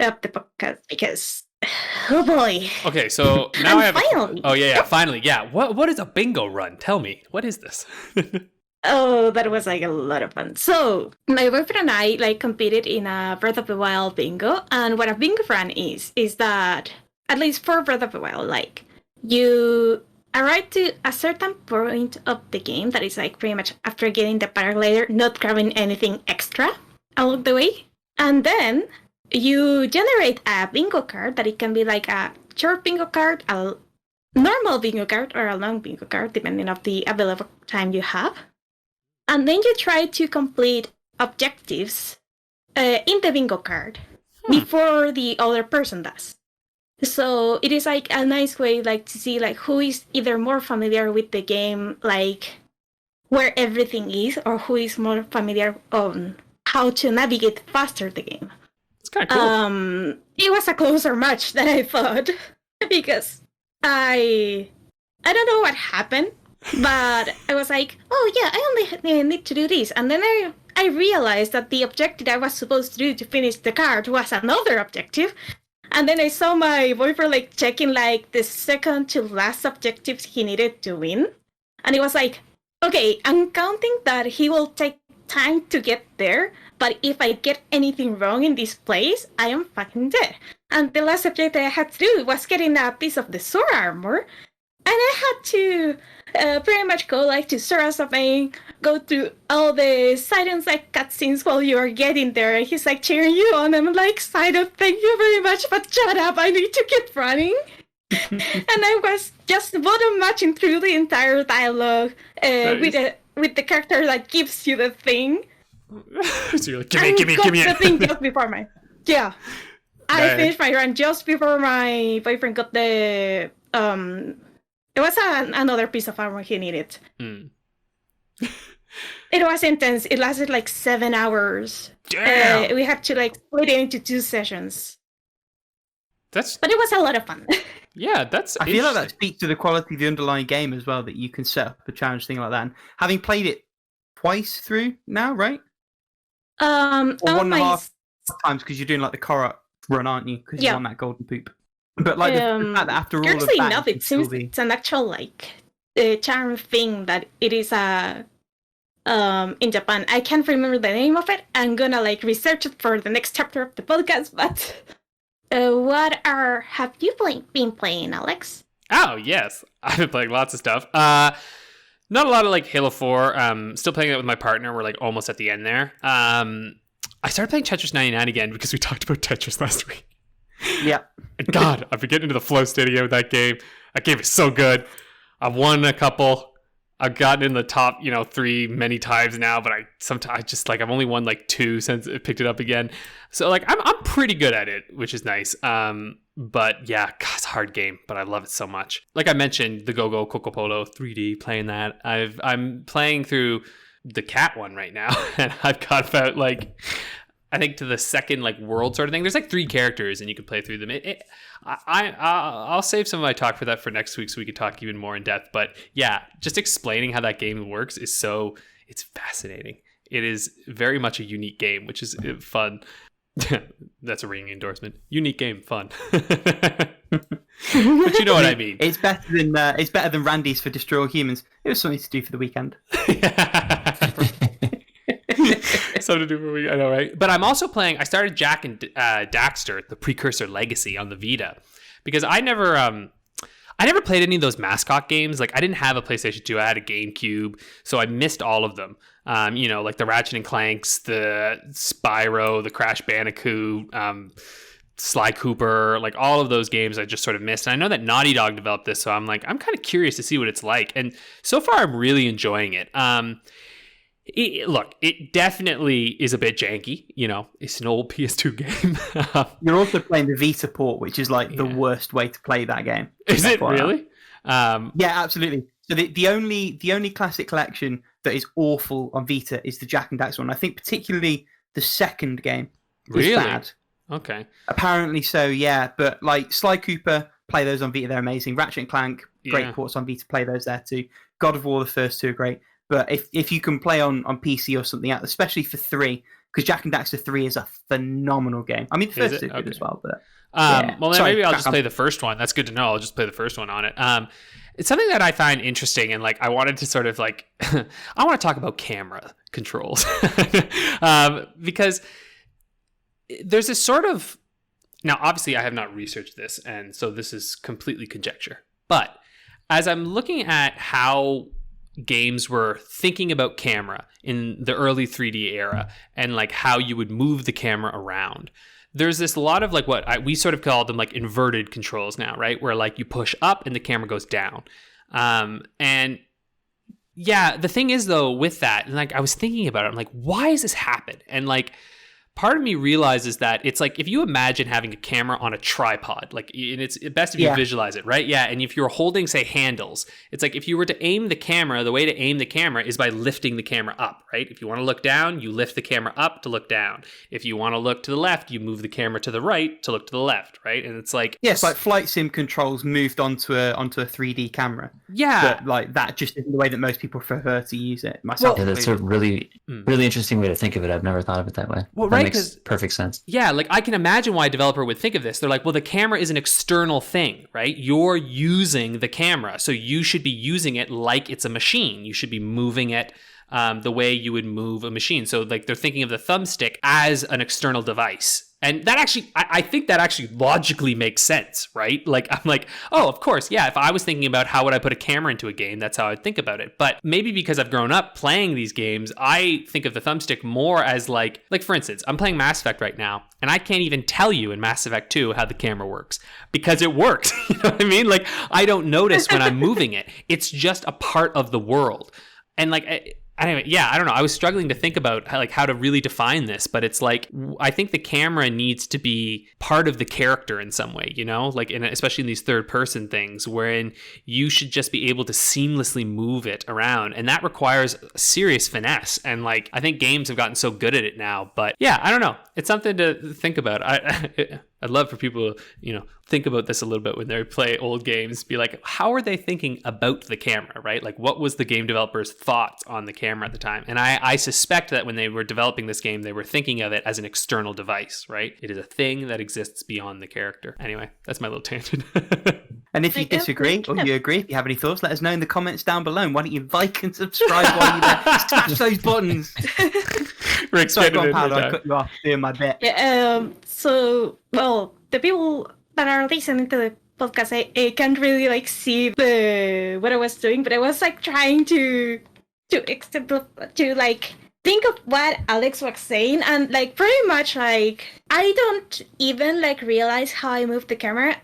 of the podcast because, oh boy.
Okay, so now I have.
Finally.
Oh yeah, finally, yeah. What is a bingo run? Tell me, what is this?
Oh, that was like a lot of fun. So my boyfriend and I like competed in a Breath of the Wild bingo, and what a bingo run is that, at least for Breath of the Wild, like you arrive to a certain point of the game that is like pretty much after getting the paraglider, not grabbing anything extra along the way, and then you generate a bingo card that it can be like a short bingo card, a normal bingo card or a long bingo card, depending on the available time you have. And then you try to complete objectives in the bingo card before the other person does. So it is like a nice way like to see like who is either more familiar with the game, like where everything is, or who is more familiar on how to navigate faster the game.
It's kind of cool.
It was a closer match than I thought because I don't know what happened, but I was like, oh yeah, I only need to do this, and then I realized that the objective I was supposed to do to finish the card was another objective, and then I saw my boyfriend like checking like the second to last objectives he needed to win, and it was like, okay, I'm counting that he will take time to get there, but if I get anything wrong in this place, I am fucking dead. And the last objective I had to do was getting a piece of the sword armor, and I had to pretty much go like to Sora's domain, go through all the Sidon's like cutscenes while you are getting there, and he's like cheering you on. I'm like, Sidon, thank you very much, but shut up, I need to get running. And I was just bottom matching through the entire dialogue
Nice.
with the character that gives you the thing.
So you're like, give me.
The thing just before my I
Nice.
finished my run just before my boyfriend got the it was another piece of armor he needed.
Mm.
It was intense. It lasted like 7 hours.
Damn.
We had to like split it into 2 sessions, but it was a lot of fun.
That's
I feel like that
interesting.
speaks to the quality of the underlying game as well, that you can set up a challenge thing like that. And having played it twice through now, right? Or
On
1.5 times, because you're doing like the Korra run, aren't you? Because you're
Yeah.
on that golden poop. But like the fact that after all of
curiously
that,
enough,
you can
it seems
still be...
it's an actual like charm thing that it is a in Japan. I can't remember the name of it. I'm gonna like research it for the next chapter of the podcast. But what have you been playing, Alex?
Oh yes, I've been playing lots of stuff. Not a lot of like Halo 4. Still playing it with my partner. We're like almost at the end there. I started playing Tetris 99 again because we talked about Tetris last week.
Yeah.
And God, I've been getting into the flow state again with that game. That game is so good. I've won a couple. I've gotten in the top, 3 many times now, but I just like I've only won like 2 since I picked it up again. So like I'm pretty good at it, which is nice. But yeah, God, it's a hard game, but I love it so much. Like I mentioned, the Go-Go Coco Polo 3D, playing that. I'm playing through the cat one right now, and I've got about like I think to the second like world sort of thing. There's like 3 characters, and you can play through them. I'll save some of my talk for that for next week, so we could talk even more in depth. But yeah, just explaining how that game works is it's fascinating. It is very much a unique game, which is fun. That's a ringing endorsement. Unique game, fun. But you know what I mean.
It's better than Randy's for Destroy All Humans. It was something to do for the weekend.
Something to do for a week, I know, right? But I'm also playing. I started Jack and Daxter, the Precursor Legacy, on the Vita, because I never played any of those mascot games. Like I didn't have a PlayStation 2. I had a GameCube, so I missed all of them. Like the Ratchet and Clanks, the Spyro, the Crash Bandicoot, Sly Cooper, like all of those games I just sort of missed. And I know that Naughty Dog developed this, so I'm kind of curious to see what it's like. And so far, I'm really enjoying it. It definitely is a bit janky. It's an old PS2 game.
You're also playing the Vita port, which is like the worst way to play that game.
Is it really?
Yeah, absolutely. So the only classic collection that is awful on Vita is the Jack and Daxter one. I think particularly the second game is
Really?
bad.
Okay.
Apparently so, yeah. But like Sly Cooper, play those on Vita, they're amazing. Ratchet and Clank, great ports on Vita, play those there too. God of War, the first 2 are great. But if you can play on PC or something else, especially for 3, because Jack and Daxter 3 is a phenomenal game. I mean, the first 2 are good as well. But
well, then maybe I'll just play the first one. That's good to know. I'll just play the first one on it. It's something that I find interesting, and like I wanted to sort of like I want to talk about camera controls because there's this sort of, now obviously I have not researched this, and so this is completely conjecture. But as I'm looking at how games were thinking about camera in the early 3D era and like how you would move the camera around, there's this lot of like we sort of call them like inverted controls now, right? Where like you push up and the camera goes down. And yeah, the thing is though with that, and like I was thinking about it, I'm like, why does this happen? And like part of me realizes that it's like if you imagine having a camera on a tripod, like, and it's best if you visualize it, right? Yeah, and if you're holding, say, handles, it's like if you were to aim the camera, the way to aim the camera is by lifting the camera up, right? If you want to look down, you lift the camera up to look down. If you want to look to the left, you move the camera to the right to look to the left, right? And it's like
it's like flight sim controls moved onto a 3D camera.
Yeah,
but like that just isn't the way that most people prefer to use it. Myself,
yeah, that's a really interesting way to think of it. I've never thought of it that way.
Well,
that makes perfect sense.
Yeah, like I can imagine why a developer would think of this. They're like, well, the camera is an external thing, right? You're using the camera, so you should be using it like it's a machine. You should be moving it the way you would move a machine. So like they're thinking of the thumbstick as an external device. And that actually, I think that actually logically makes sense, right? Like, I'm like, oh, of course, yeah. If I was thinking about how would I put a camera into a game, that's how I'd think about it. But maybe because I've grown up playing these games, I think of the thumbstick more as like for instance, I'm playing Mass Effect right now, and I can't even tell you in Mass Effect 2 how the camera works because it works. You know what I mean? Like, I don't notice when I'm moving it. It's just a part of the world. And like, anyway, yeah, I don't know. I was struggling to think about how to really define this, but it's like I think the camera needs to be part of the character in some way, you know, like especially in these third person things, wherein you should just be able to seamlessly move it around, and that requires serious finesse. And like I think games have gotten so good at it now, but yeah, I don't know. It's something to think about. I'd love for people, you know, think about this a little bit when they play old games. Be like, how are they thinking about the camera, right? Like, what was the game developer's thoughts on the camera at the time? And I suspect that when they were developing this game, they were thinking of it as an external device, right? It is a thing that exists beyond the character. Anyway, that's my little tangent.
And if you disagree or you agree, if you have any thoughts, let us know in the comments down below. And why don't you like and subscribe while you're there? Smash those buttons.
Rick,
sorry, go on, Paula, I cut you off doing my bit.
Yeah, so, well, the people that are listening to the podcast, I can't really like see what I was doing, but I was like trying to like think of what Alex was saying, and like pretty much like I don't even like realize how I move the camera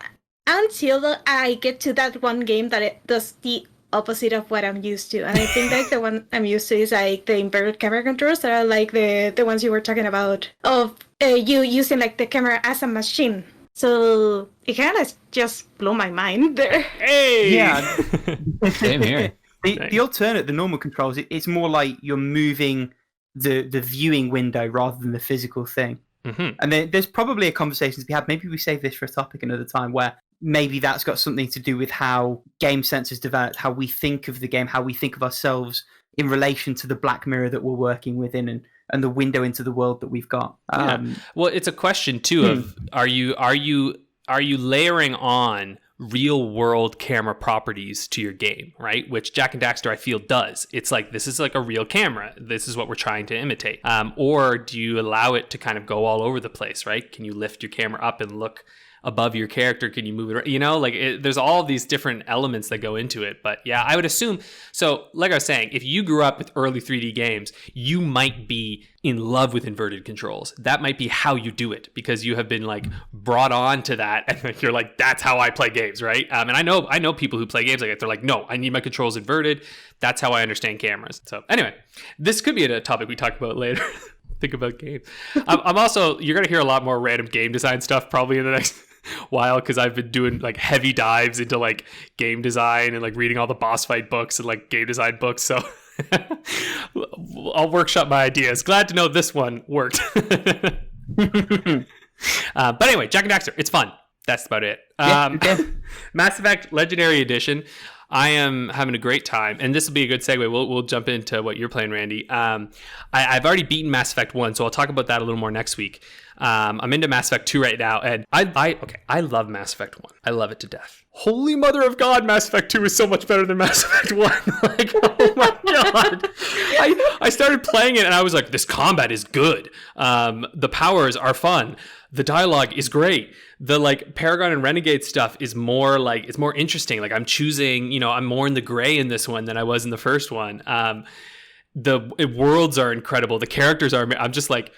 until I get to that one game that it does the opposite of what I'm used to. And I think like the one I'm used to is like the inverted camera controls that are like the ones you were talking about of you using like the camera as a machine. So it kind of just blew my mind there.
Hey!
Yeah.
Same here.
The alternate, the normal controls, it's more like you're moving the viewing window rather than the physical thing.
Mm-hmm.
And there's probably a conversation to be had. Maybe we save this for a topic another time where maybe that's got something to do with how game sense is developed, how we think of the game, how we think of ourselves in relation to the black mirror that we're working within and the window into the world that we've got.
Well, it's a question too of are you layering on real world camera properties to your game, right? Which Jak and Daxter I feel does. It's like this is like a real camera. This is what we're trying to imitate. Or do you allow it to kind of go all over the place, right? Can you lift your camera up and look above your character? Can you move it around? You know, like there's all these different elements that go into it. But yeah, I would assume. So like I was saying, if you grew up with early 3D games, you might be in love with inverted controls. That might be how you do it because you have been like brought on to that. And you're like, that's how I play games, right? And I know people who play games like that. They're like, no, I need my controls inverted. That's how I understand cameras. So anyway, this could be a topic we talk about later. Think about games. I'm also, you're going to hear a lot more random game design stuff probably in the next while because I've been doing like heavy dives into like game design and like reading all the boss fight books and like game design books. So I'll workshop my ideas. Glad to know this one worked. But anyway, Jak and Daxter, it's fun. That's about it. Mass Effect Legendary Edition. I am having a great time, and this will be a good segue. We'll jump into what you're playing, Randy. I've already beaten Mass Effect 1, so I'll talk about that a little more next week. I'm into Mass Effect 2 right now, and I love Mass Effect 1. I love it to death. Holy mother of God, Mass Effect 2 is so much better than Mass Effect 1. Like, oh my God. I started playing it, and I was like, this combat is good. The powers are fun. The dialogue is great. The like Paragon and Renegade stuff is more like, it's more interesting. Like I'm choosing, you know, I'm more in the gray in this one than I was in the first one. The worlds are incredible. The characters are, I'm just like,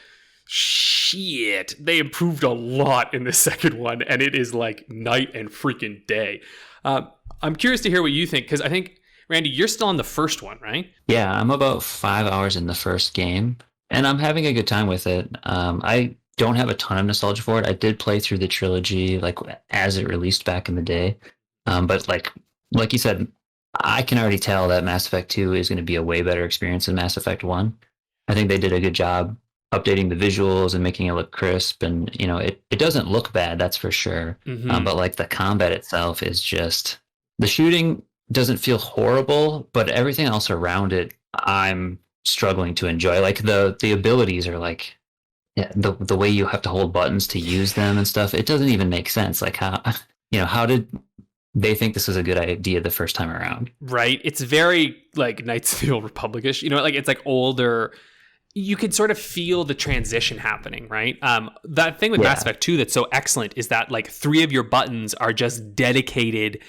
shit, they improved a lot in the second one, and it is like night and freaking day. I'm curious to hear what you think, because I think, Randy, you're still on the first one, right?
Yeah, I'm about 5 hours in the first game, and I'm having a good time with it. I don't have a ton of nostalgia for it. I did play through the trilogy like as it released back in the day, but like you said, I can already tell that Mass Effect 2 is going to be a way better experience than Mass Effect 1. I think they did a good job updating the visuals and making it look crisp, and it doesn't look bad, that's for sure. But like the combat itself is just, the shooting doesn't feel horrible, but everything else around it I'm struggling to enjoy. Like the abilities are like, yeah, the way you have to hold buttons to use them and stuff, it doesn't even make sense. Like how did they think this was a good idea the first time around?
Right. It's very like Knights of the Old Republic-ish. Like it's like older. You can sort of feel the transition happening, right? That thing with Mass Effect 2 that's so excellent is that like 3 of your buttons are just dedicated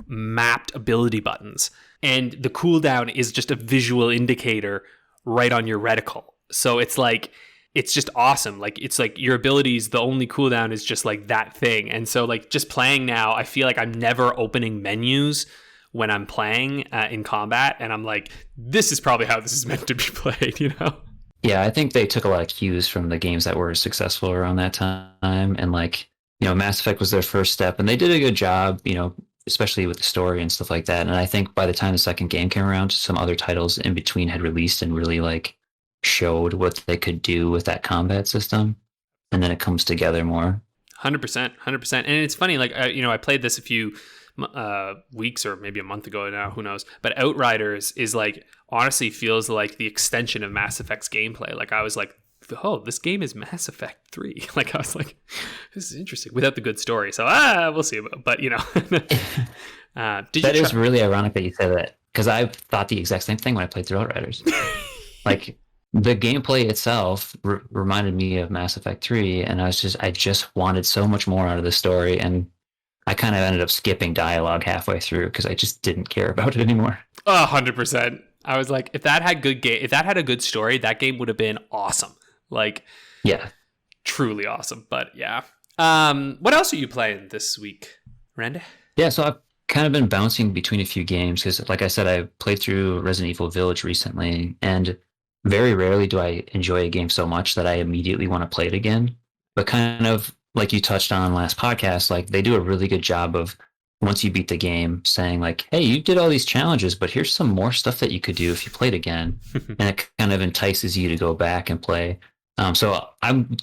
mapped ability buttons, and the cooldown is just a visual indicator right on your reticle. So it's like, it's just awesome. Like it's like your abilities, the only cooldown is just like that thing. And so like just playing now, I feel like I'm never opening menus when I'm playing in combat, and I'm like, this is probably how this is meant to be played,
Yeah, I think they took a lot of cues from the games that were successful around that time, and like Mass Effect was their first step, and they did a good job, especially with the story and stuff like that. And I think by the time the second game came around, some other titles in between had released and really like showed what they could do with that combat system, and then it comes together more.
100%. And it's funny, like I played this a few weeks or maybe a month ago now, who knows, but Outriders is like, honestly feels like the extension of Mass Effect's gameplay. Like I was like, oh, this game is Mass Effect 3. Like I was like, this is interesting, without the good story. So we'll see. But
that is really ironic that you say that, because I thought the exact same thing when I played through Outriders. Like the gameplay itself reminded me of Mass Effect 3, and I just wanted so much more out of the story, and I kind of ended up skipping dialogue halfway through because I just didn't care about it anymore.
100%. I was like, if that had a good story, that game would have been awesome. Like, yeah, truly awesome. But yeah, what else are you playing this week, Randy?
Yeah, so I've kind of been bouncing between a few games because, like I said, I played through Resident Evil Village recently, and very rarely do I enjoy a game so much that I immediately want to play it again. But kind of like you touched on last podcast, like they do a really good job of, once you beat the game, saying like, hey, you did all these challenges, but here's some more stuff that you could do if you played again. And it kind of entices you to go back and play. So I'm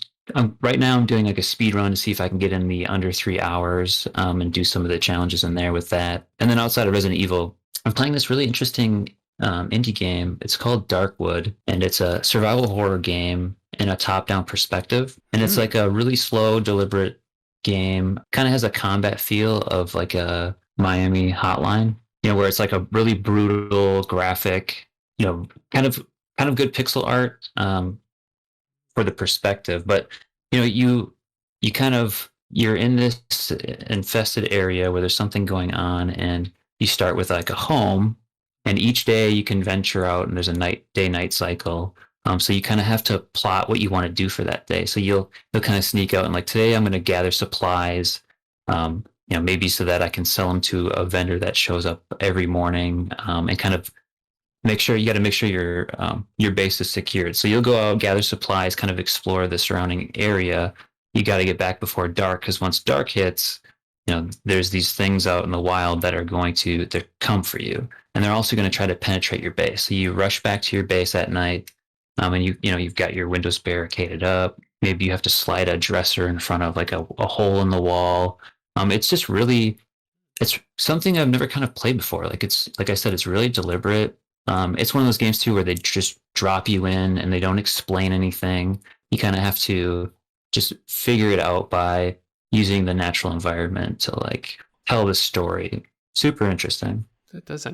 right now I'm doing like a speed run to see if I can get in the under 3 hours and do some of the challenges in there with that. And then outside of Resident Evil, I'm playing this really interesting indie game. It's called Darkwood, and it's a survival horror game in a top-down perspective. And it's like a really slow, deliberate game. Kind of has a combat feel of like a Miami Hotline, where it's like a really brutal graphic, kind of good pixel art for the perspective. But you're in this infested area where there's something going on, and you start with like a home, and each day you can venture out, and there's a day-night cycle. So you kind of have to plot what you want to do for that day. So you'll kind of sneak out and like, today I'm going to gather supplies, maybe so that I can sell them to a vendor that shows up every morning, and kind of make sure your base is secured. So you'll go out, gather supplies, kind of explore the surrounding area. You got to get back before dark, because once dark hits, there's these things out in the wild that are going to come for you, and they're also going to try to penetrate your base. So you rush back to your base at night. And you've got your windows barricaded up. Maybe you have to slide a dresser in front of like a hole in the wall. It's just really, it's something I've never kind of played before. Like like I said, it's really deliberate. It's one of those games too where they just drop you in and they don't explain anything. You kind of have to just figure it out by using the natural environment to like tell the story. Super interesting.
It's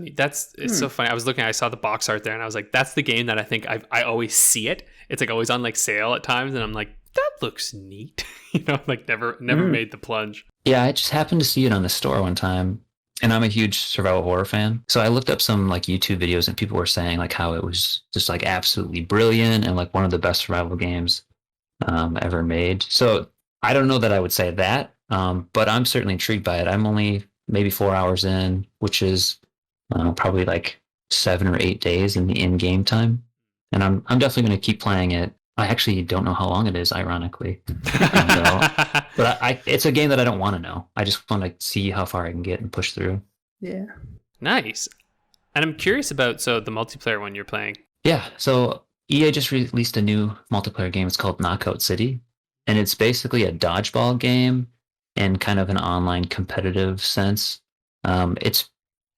so funny. I saw the box art there, and I was like, that's the game that I think I always see it. It's like always on like sale at times, and I'm like, that looks neat. Like never made the plunge.
Yeah, I just happened to see it on the store one time, and I'm a huge survival horror fan. So I looked up some like YouTube videos, and people were saying like how it was just like absolutely brilliant and like one of the best survival games ever made. So I don't know that I would say that, but I'm certainly intrigued by it. I'm only maybe 4 hours in, which is probably like 7 or 8 days in the in-game time, and I'm definitely going to keep playing it. I actually don't know how long it is, ironically. But it's a game that I don't want to know. I just want to see how far I can get and push through.
Yeah.
Nice. And I'm curious about the multiplayer one you're playing.
Yeah, so EA just released a new multiplayer game. It's called Knockout City, and it's basically a dodgeball game in kind of an online competitive sense. It's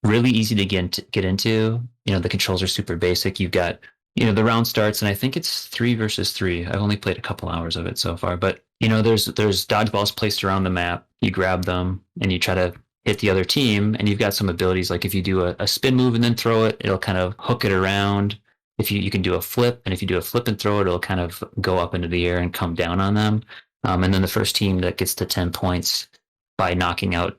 really easy to get into. The controls are super basic. You've got the round starts, and I think it's 3 versus 3. I've only played a couple hours of it so far, but there's dodgeballs placed around the map. You grab them and you try to hit the other team, and you've got some abilities like if you do a spin move and then throw it, it'll kind of hook it around. If you can do a flip, and if you do a flip and throw it, it'll kind of go up into the air and come down on them. And then the first team that gets to 10 points by knocking out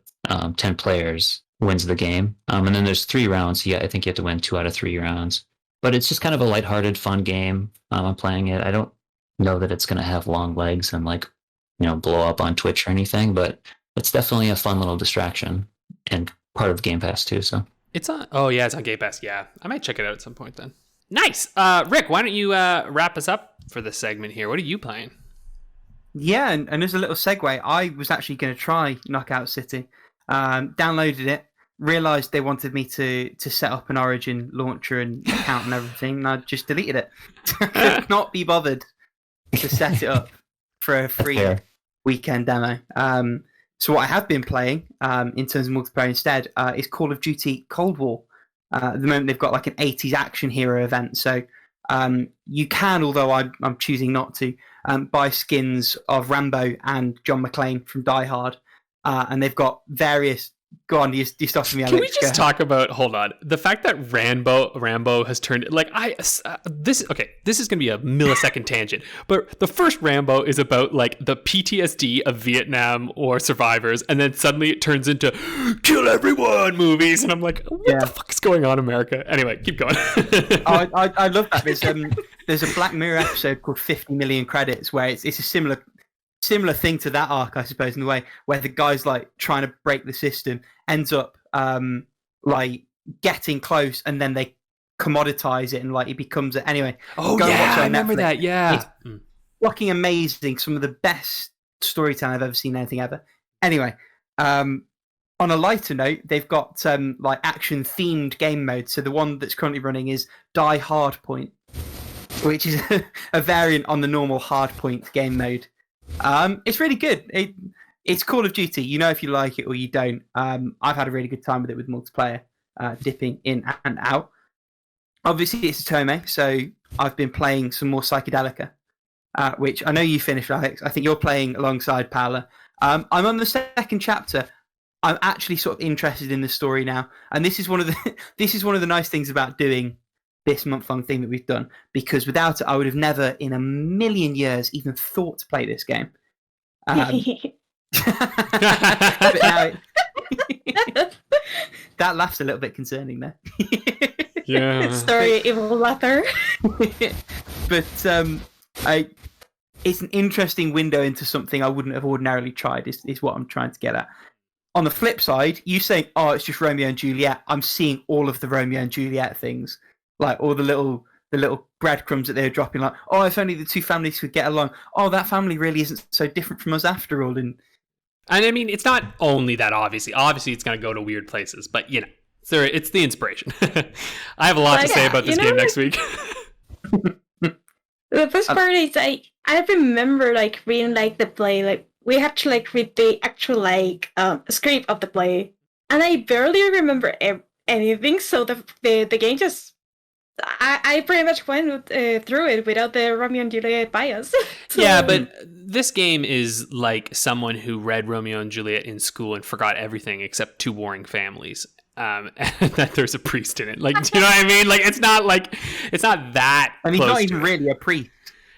10 players wins the game. And then there's 3 rounds. So I think you have to win 2 out of 3 rounds. But it's just kind of a lighthearted, fun game. I'm playing it. I don't know that it's going to have long legs and blow up on Twitch or anything, but it's definitely a fun little distraction and part of Game Pass too. So
it's on. Oh yeah, it's on Game Pass. Yeah, I might check it out at some point then. Nice. Rick, why don't you wrap us up for this segment here? What are you playing?
Yeah, and as a little segue, I was actually going to try Knockout City. Downloaded it, realized they wanted me to set up an Origin launcher and account and everything, and I just deleted it. Could not be bothered to set it up for a free weekend demo. So what I have been playing in terms of multiplayer instead is Call of Duty Cold War. At the moment, they've got like an 80s action hero event, so you can, although I'm choosing not to, buy skins of Rambo and John McClane from Die Hard, and they've got various. Go on, you stopping me.
Can we just talk about? Hold on, the fact that Rambo has turned this is gonna be a millisecond tangent, but the first Rambo is about like the PTSD of Vietnam or survivors, and then suddenly it turns into kill everyone movies, and I'm like, what the fuck is going on, America? Anyway, keep going.
I love that. There's a Black Mirror episode called 50 Million Credits where it's a similar thing to that arc, I suppose, in a way, where the guy's like trying to break the system, ends up like getting close, and then they commoditize it, and like it becomes anyway.
Oh yeah, I remember that. Yeah,
it's fucking amazing. Some of the best storytelling I've ever seen anything ever. Anyway, on a lighter note, they've got like action themed game mode. So the one that's currently running is Die Hard Point, which is a variant on the normal Hardpoint game mode. It's really good. It's Call of Duty. If you like it or you don't. I've had a really good time with it with multiplayer, dipping in and out. Obviously, it's a Tome, so I've been playing some more Psychedelica, which I know you finished, Alex. I think you're playing alongside Paula. I'm on the second chapter. I'm actually sort of interested in the story now, and this is one of the nice things about doing this month-long thing that we've done, because without it, I would have never in a million years even thought to play this game. But now that laugh's a little bit concerning there.
Yeah.
Story evil laughter.
But it's an interesting window into something I wouldn't have ordinarily tried, is what I'm trying to get at. On the flip side, you saying, oh, it's just Romeo and Juliet, I'm seeing all of the Romeo and Juliet things. Like all the little breadcrumbs that they were dropping, like, oh, if only the two families could get along. Oh, that family really isn't so different from us after all. And
I mean, it's not only that, obviously. Obviously, it's going to go to weird places, but it's the inspiration. I have a lot to say about this game next week.
The first part is I remember like reading like the play, like we have to like read the actual like script of the play, and I barely remember anything. So the game just. I pretty much went through it without the Romeo and Juliet bias. So.
Yeah, but this game is like someone who read Romeo and Juliet in school and forgot everything except 2 warring families. And that there's a priest in it. Like, do you know what I mean? Like, it's not that.
And he's not even really a priest.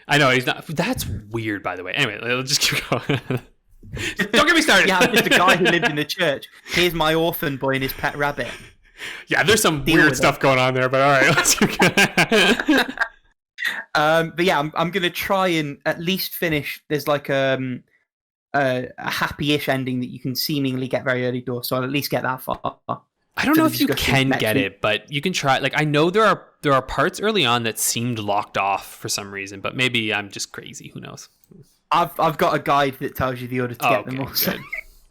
I know he's not. That's weird, by the way. Anyway, let's just keep going. Don't get me started.
Yeah, I'm just a guy who lived in the church. Here's my orphan boy and his pet rabbit.
Yeah, there's some weird stuff going on there, but all right, let's keep going.
But yeah, I'm going to try and at least finish. There's like a happy-ish ending that you can seemingly get very early door, so I'll at least get that far.
I don't
to
know
the
if you
discussion
can
next
get
week.
it, but you can try. Like I know there are parts early on that seemed locked off for some reason, but maybe I'm just crazy. Who knows?
I've got a guide that tells you the order to get them all.
Good.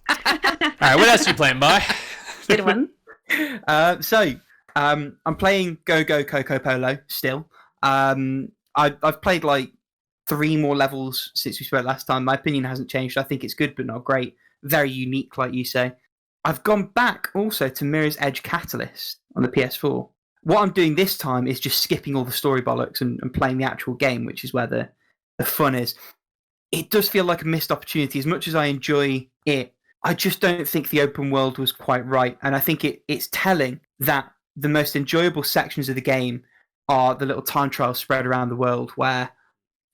All right, what else are you playing, boy?
Good one.
I'm playing Go Go Coco Polo still. I've played like 3 more levels since we spoke last time. My opinion hasn't changed. I think it's good, but not great. Very unique, like you say. I've gone back also to Mirror's Edge Catalyst on the PS4. What I'm doing this time is just skipping all the story bollocks and playing the actual game, which is where the fun is. It does feel like a missed opportunity. As much as I enjoy it, I just don't think the open world was quite right. And I think it's telling that the most enjoyable sections of the game are the little time trials spread around the world where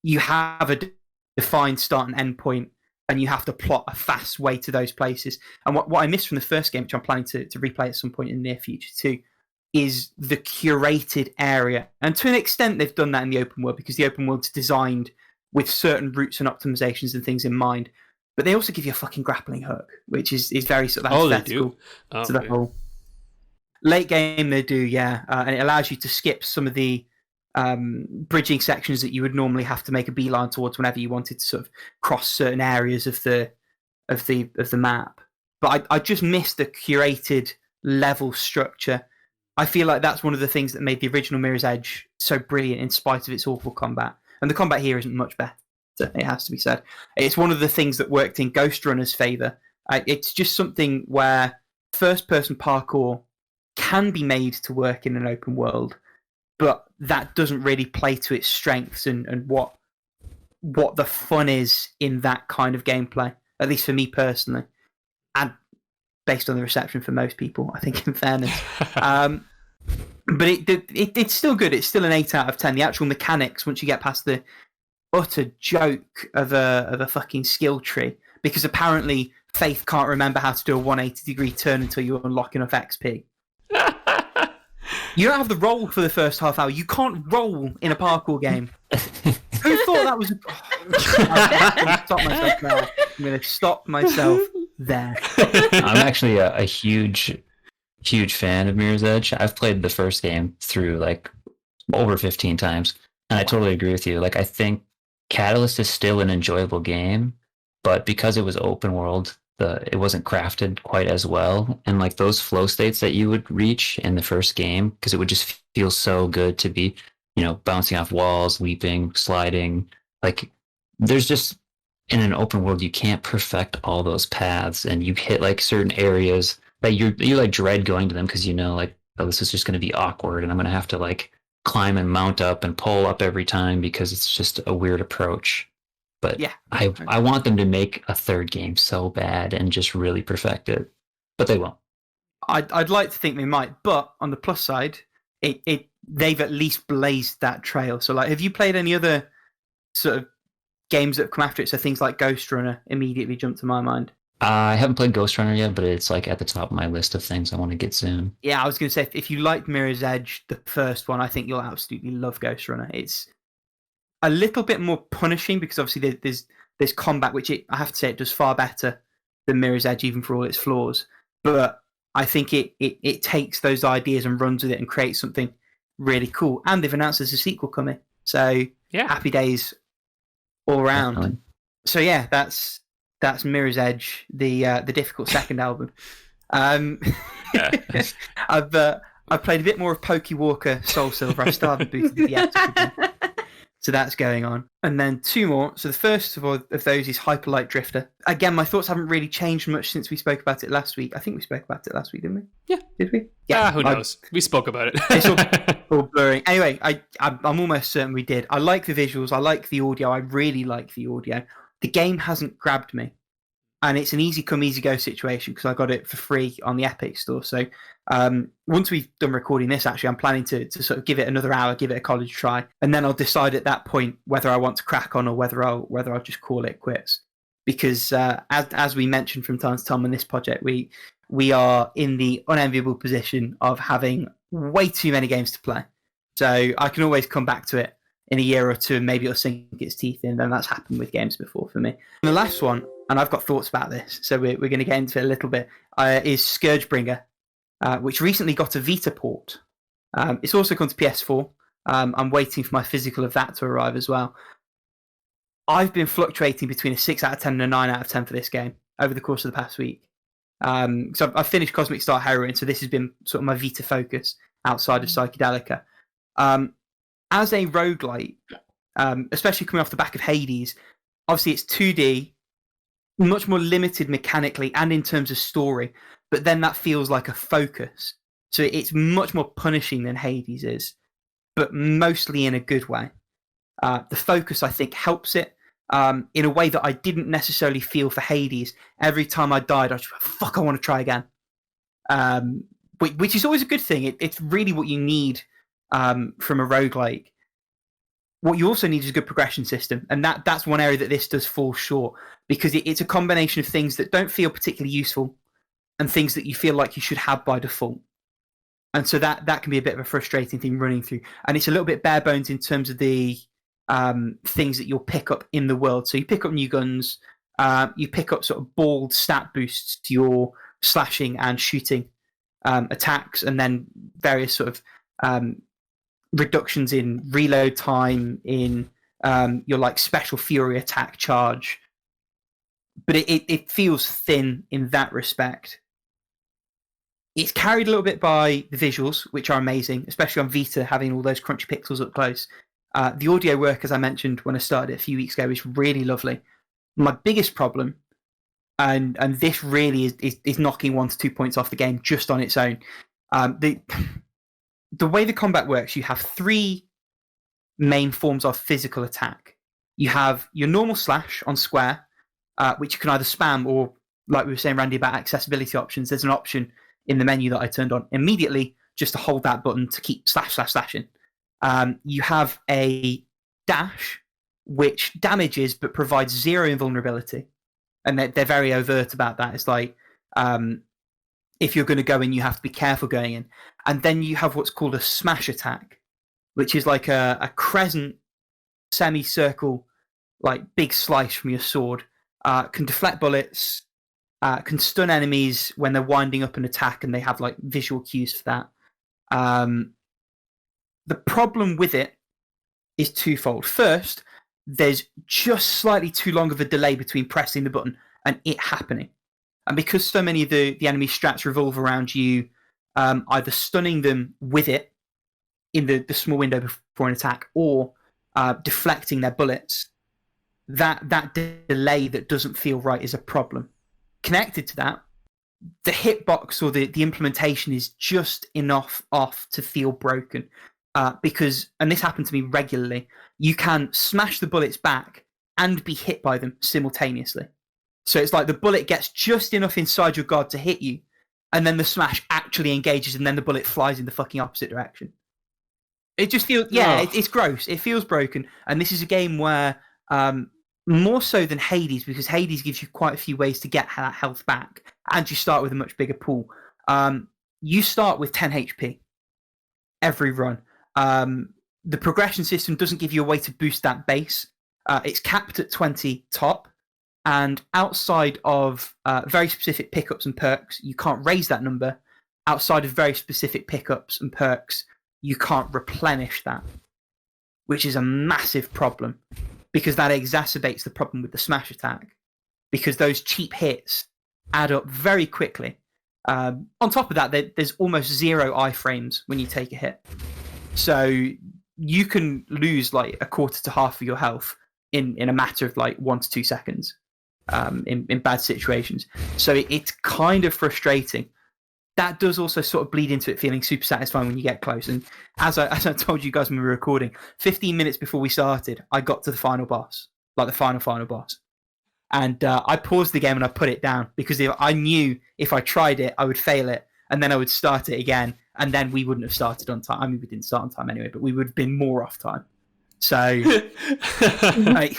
you have a defined start and end point, and you have to plot a fast way to those places. And what I missed from the first game, which I'm planning to replay at some point in the near future too, is the curated area. And to an extent, they've done that in the open world because the open world's designed with certain routes and optimizations and things in mind. But they also give you a fucking grappling hook, which is very sort of antithetical to the whole. Late game, they do, yeah. And it allows you to skip some of the bridging sections that you would normally have to make a beeline towards whenever you wanted to sort of cross certain areas of the map. But I just missed the curated level structure. I feel like that's one of the things that made the original Mirror's Edge so brilliant in spite of its awful combat. And the combat here isn't much better, it has to be said. It's one of the things that worked in Ghost Runner's favour. It's just something where first-person parkour can be made to work in an open world, but that doesn't really play to its strengths and what the fun is in that kind of gameplay, at least for me personally, and based on the reception for most people, I think, in fairness. But it's still good. It's still an 8 out of 10. The actual mechanics, once you get past the utter joke of a fucking skill tree, because apparently Faith can't remember how to do a 180-degree turn until you unlock enough XP. You don't have the roll for the first half hour. You can't roll in a parkour game. Who thought that was? I'm going to stop myself there.
I'm actually a huge fan of Mirror's Edge. I've played the first game through like over 15 times, and I totally agree with you. Like, I think Catalyst is still an enjoyable game, but because it was open world, it wasn't crafted quite as well. And like those flow states that you would reach in the first game, because it would just feel so good to be, bouncing off walls, leaping, sliding. Like, there's just, in an open world, you can't perfect all those paths, and you hit like certain areas that you like dread going to them because like, oh, this is just going to be awkward, and I'm going to have to like climb and mount up and pull up every time because it's just a weird approach. But yeah, I want them to make a third game so bad and just really perfect it, but they won't.
I'd like to think they might, but on the plus side, they've at least blazed that trail. So, like, have you played any other sort of games that have come after it? So things like Ghost Runner immediately jump to my mind.
I haven't played Ghost Runner yet, but it's like at the top of my list of things I want to get soon.
Yeah, I was going to say, if you liked Mirror's Edge, the first one, I think you'll absolutely love Ghost Runner. It's a little bit more punishing because obviously there's combat, which I have to say it does far better than Mirror's Edge, even for all its flaws. But I think it takes those ideas and runs with it and creates something really cool. And they've announced there's a sequel coming. So yeah, happy days all around. Definitely. So yeah, that's Mirror's Edge, the difficult second album. I've played a bit more of Pokey Walker Soul Silver. I still haven't booted the DS. So that's going on. And then 2 more. So the first of those is Hyperlight Drifter. Again, my thoughts haven't really changed much since we spoke about it last week. I think we spoke about it last week, didn't we?
Yeah.
Did we? Yeah.
Who knows? We spoke about it.
It's all blurring. Anyway, I'm almost certain we did. I like the visuals. I like the audio. I really like the audio. The game hasn't grabbed me. And it's an easy come, easy go situation because I got it for free on the Epic Store. So once we've done recording this, actually, I'm planning to sort of give it another hour, give it a college try, and then I'll decide at that point whether I want to crack on or whether I'll just call it quits. Because as we mentioned from time to time on this project, we are in the unenviable position of having way too many games to play. So I can always come back to it in a year or two, and maybe it'll sink its teeth in. And that's happened with games before for me. And the last one, and I've got thoughts about this, so we're going to get into it a little bit, is Scourgebringer, which recently got a Vita port. It's also gone to PS4. I'm waiting for my physical of that to arrive as well. I've been fluctuating between a 6 out of 10 and a 9 out of 10 for this game over the course of the past week. So I've finished Cosmic Star Heroine, so this has been sort of my Vita focus outside of Psychedelica. As a roguelite, especially coming off the back of Hades, obviously it's 2D, much more limited mechanically and in terms of story, but then that feels like a focus. So it's much more punishing than Hades is, but mostly in a good way. The focus, I think, helps it in a way that I didn't necessarily feel for Hades. Every time I died, I was just like, fuck, I want to try again. Which is always a good thing. It's really what you need from a roguelike. What you also need is a good progression system, and that's one area that this does fall short, because it's a combination of things that don't feel particularly useful and things that you feel like you should have by default. And so that can be a bit of a frustrating thing running through. And it's a little bit bare bones in terms of the things that you'll pick up in the world. So you pick up new guns, you pick up sort of bald stat boosts to your slashing and shooting attacks, and then various sort of reductions in reload time, in your like special fury attack charge. But it feels thin in that respect. It's carried a little bit by the visuals, which are amazing, especially on Vita, having all those crunchy pixels up close. The audio work, as I mentioned when I started it a few weeks ago, is really lovely. My biggest problem, and this really is knocking 1 to 2 points off the game just on its own. The way the combat works, you have 3 main forms of physical attack. You have your normal slash on square, which you can either spam or, like we were saying, Randy, about accessibility options, there's an option in the menu that I turned on immediately just to hold that button to keep slashing. You have a dash, which damages but provides 0 invulnerability. And they're very overt about that. It's like, if you're going to go in, you have to be careful going in. And then you have what's called a smash attack, which is like a crescent semicircle, like big slice from your sword. Can deflect bullets, can stun enemies when they're winding up an attack, and they have like visual cues for that. The problem with it is twofold. First, there's just slightly too long of a delay between pressing the button and it happening. And because so many of the enemy strats revolve around you either stunning them with it in the small window before an attack, or deflecting their bullets, that delay that doesn't feel right is a problem. Connected to that, the hitbox or the implementation is just enough off to feel broken. Because, and this happened to me regularly, you can smash the bullets back and be hit by them simultaneously. So it's like the bullet gets just enough inside your guard to hit you, and then the smash actually engages, and then the bullet flies in the fucking opposite direction. It just feels, it's gross. It feels broken. And this is a game where, more so than Hades, because Hades gives you quite a few ways to get that health back, and you start with a much bigger pool. You start with 10 HP every run. The progression system doesn't give you a way to boost that base. It's capped at 20 top, and outside of very specific pickups and perks, you can't raise that number. Outside of very specific pickups and perks, you can't replenish that, which is a massive problem, because that exacerbates the problem with the smash attack, because those cheap hits add up very quickly. On top of that, there's almost 0 iframes when you take a hit. So you can lose like a quarter to half of your health in a matter of like 1 to 2 seconds in bad situations. So it's kind of frustrating. That does also sort of bleed into it feeling super satisfying when you get close. And as I told you guys when we were recording, 15 minutes before we started, I got to the final boss, like the final boss. And I paused the game and I put it down, because I knew if I tried it, I would fail it. And then I would start it again. And then we wouldn't have started on time. I mean, we didn't start on time anyway, but we would have been more off time. So like,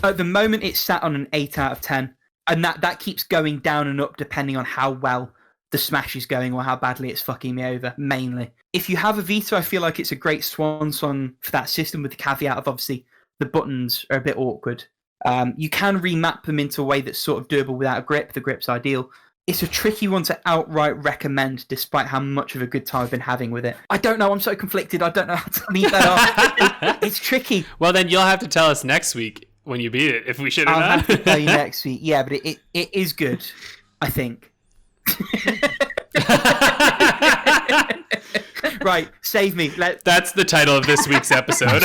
at the moment, it's sat on an 8 out of 10. And that keeps going down and up depending on how well the Smash is going or how badly it's fucking me over, mainly. If you have a Vita, I feel like it's a great swan song for that system, with the caveat of obviously the buttons are a bit awkward. You can remap them into a way that's sort of doable without a grip. The grip's ideal. It's a tricky one to outright recommend, despite how much of a good time I've been having with it. I don't know. I'm so conflicted. I don't know how to leave that off. It's tricky.
Well, then you'll have to tell us next week when you beat it if we should or
I'll
not.
have to tell you next week. Yeah, but it is good, I think. Right, save me.
That's the title of this week's episode.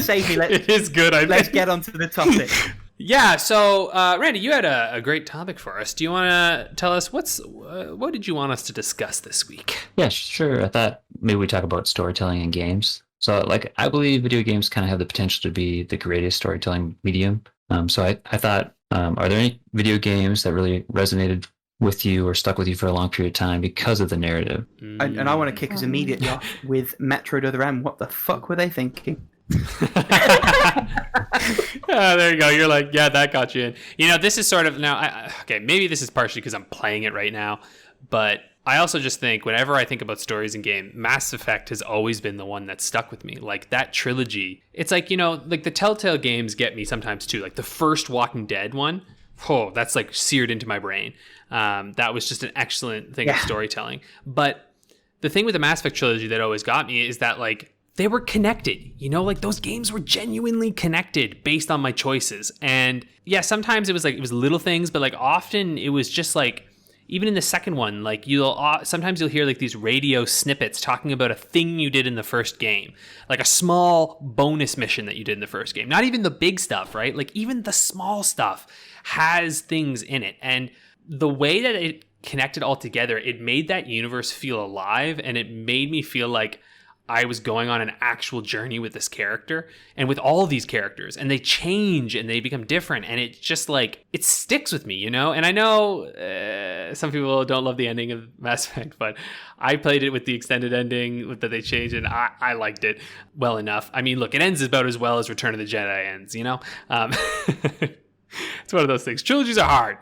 Save me.
It is good.
Let's get on to the topic.
Yeah, so Randy, you had a great topic for us. Do you want to tell us what did you want us to discuss this week?
Yeah, sure. I thought maybe we talk about storytelling in games. So, like, I believe video games kind of have the potential to be the greatest storytelling medium. So I thought, are there any video games that really resonated with you or stuck with you for a long period of time because of the narrative?
And I want to kick us immediately off with Metroid Other M. What the fuck were they thinking?
There you go. You're like, yeah, that got you in. You know, this is sort of now. Okay, maybe this is partially because I'm playing it right now, but I also just think whenever I think about stories in game, Mass Effect has always been the one that stuck with me. Like that trilogy. It's like, you know, like the Telltale games get me sometimes too. Like the first Walking Dead one. Oh, that's like seared into my brain. That was just an excellent thing of storytelling. But the thing with the Mass Effect trilogy that always got me is that like they were connected, you know, like those games were genuinely connected based on my choices. And yeah, sometimes it was little things, but like often it was just like, even in the second one, like sometimes you'll hear like these radio snippets talking about a thing you did in the first game, like a small bonus mission that you did in the first game. Not even the big stuff, right? Like even the small stuff has things in it. And the way that it connected all together, it made that universe feel alive, and it made me feel like I was going on an actual journey with this character and with all these characters, and they change and they become different, and it just like it sticks with me, you know. And I know some people don't love the ending of Mass Effect, but I played it with the extended ending that they changed, and I liked it well enough. I mean, look, it ends about as well as Return of the Jedi ends, you know. It's one of those things. Trilogies are hard.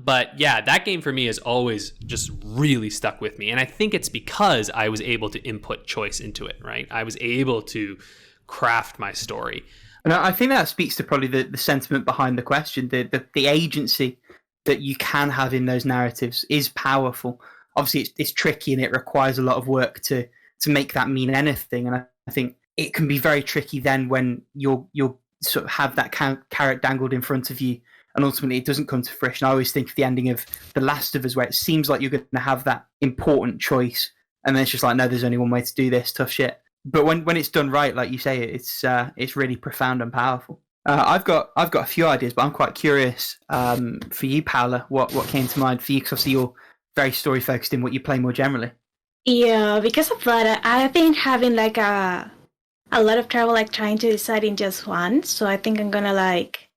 But yeah, that game for me has always just really stuck with me. And I think it's because I was able to input choice into it, right? I was able to craft my story.
And I think that speaks to probably the sentiment behind the question. The agency that you can have in those narratives is powerful. Obviously, it's tricky and it requires a lot of work to make that mean anything. And I think it can be very tricky then when you're sort of have that carrot dangled in front of you and ultimately it doesn't come to fruition. I always think of the ending of The Last of Us, where it seems like you're going to have that important choice and then it's just like, no, there's only one way to do this, tough shit. But when it's done right, like you say, it's really profound and powerful. I've got a few ideas, but I'm quite curious for you, Paula, what came to mind for you, because obviously you're very story focused in what you play more generally.
Yeah, because of that, I've been having like a lot of trouble like trying to decide in just one. So I think I'm gonna like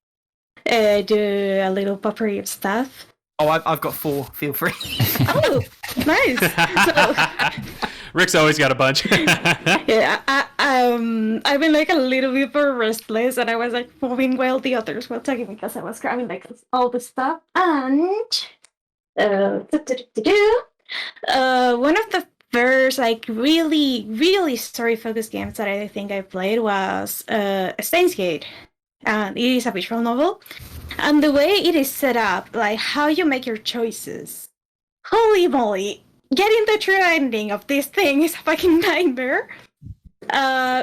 do a little potpourri of stuff.
Oh, I've got 4. Feel free.
Oh, nice. So,
Rick's always got a bunch.
yeah, I've been like a little bit more restless, and I was like moving while the others were talking because I was grabbing like all the stuff. And one of the first like really story focused games that I think I played was Steins Gate, and it is a visual novel, and the way it is set up, like how you make your choices, holy moly, getting the true ending of this thing is a fucking nightmare,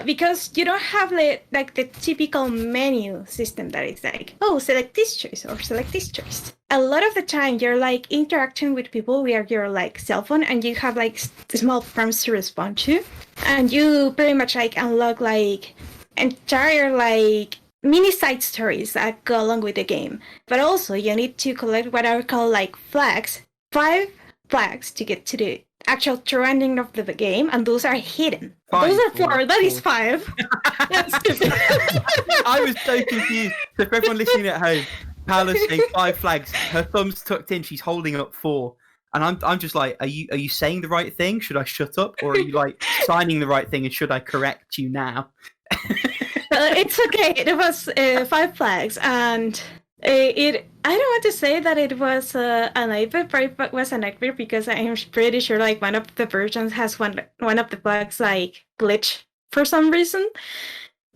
because you don't have like the typical menu system that is like, oh, select this choice or select this choice. A lot of the time you're like interacting with people via your like cell phone, and you have like small prompts to respond to, and you pretty much like unlock like entire like mini side stories that go along with the game. But also you need to collect what I would call like flags, 5 flags to get to the actual true ending of the game, and those are hidden. Those are 4. That is 5.
I was so confused. So for everyone listening at home, Paula's saying 5 flags. Her thumb's tucked in. She's holding up 4, and I'm just like, are you saying the right thing? Should I shut up, or are you like signing the right thing? And should I correct you now?
It's okay. It was 5 flags, and I don't want to say that it was a nightmare, but it was a nightmare because I'm pretty sure like one of the versions has one of the bugs like glitch for some reason.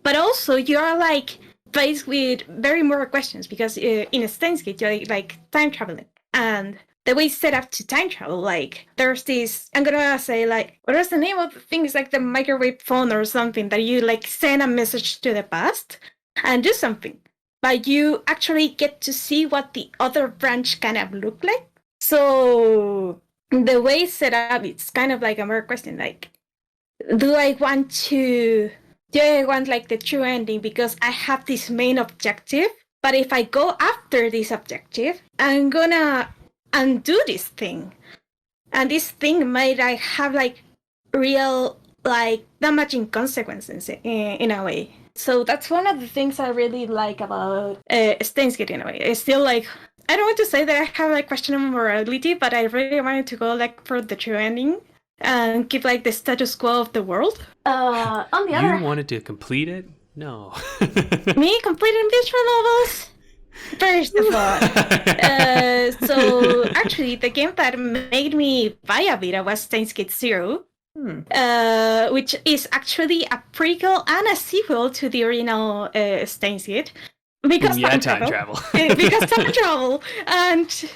But also you are like faced with very more questions because in a Steins Gate you're like time traveling, and the way it's set up to time travel, like there's this, I'm gonna say like, what is the name of the thing? It's like the microwave phone or something that you like send a message to the past and do something, but you actually get to see what the other branch kind of look like. So the way it's set up, it's kind of like a more question, like, do I want like the true ending because I have this main objective, but if I go after this objective, I'm gonna undo this thing, and this thing might like have like real like damaging consequences in a way. So that's one of the things I really like about Steins Gate in a way. It's still like, I don't want to say that I have like questionable morality, but I really wanted to go like for the true ending and keep like the status quo of the world. On the other,
You wanted to complete it? No.
me completing visual novels. First of all, so actually, the game that made me buy a Vita was Steins Gate Zero, which is actually a prequel and a sequel to the original Steins Gate. Because
time travel.
Because time travel. And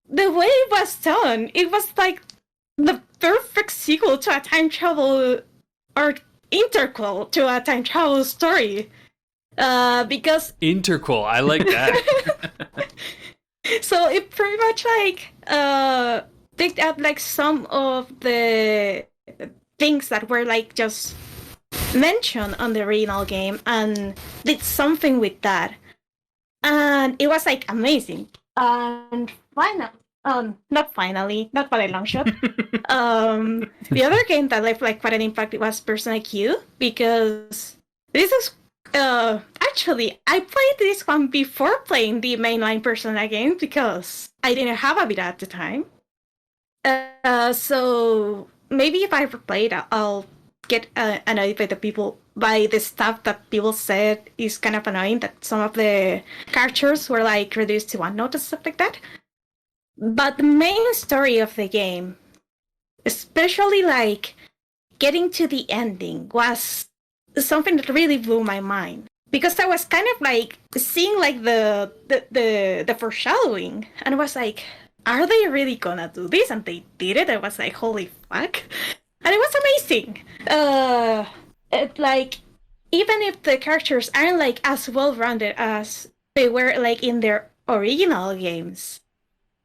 the way it was done, it was like the perfect sequel to a time travel or interquel to a time travel story. Because
Interquel, I like that.
so it pretty much like picked up like some of the things that were like just mentioned on the original game and did something with that, and it was like amazing. And not by a long shot. The other game that left like quite an impact was Persona Q, because this is actually I played this one before playing the mainline Persona game because I didn't have a Vita at the time. So maybe if I ever played, I'll get annoyed by the stuff that people said is kind of annoying, that some of the characters were like reduced to one note and stuff like that. But the main story of the game, especially like getting to the ending, was something that really blew my mind, because I was kind of like seeing like the foreshadowing, and I was like, are they really gonna do this? And they did it. I was like, holy fuck. And it was amazing. It, like, even if the characters aren't like as well rounded as they were like in their original games,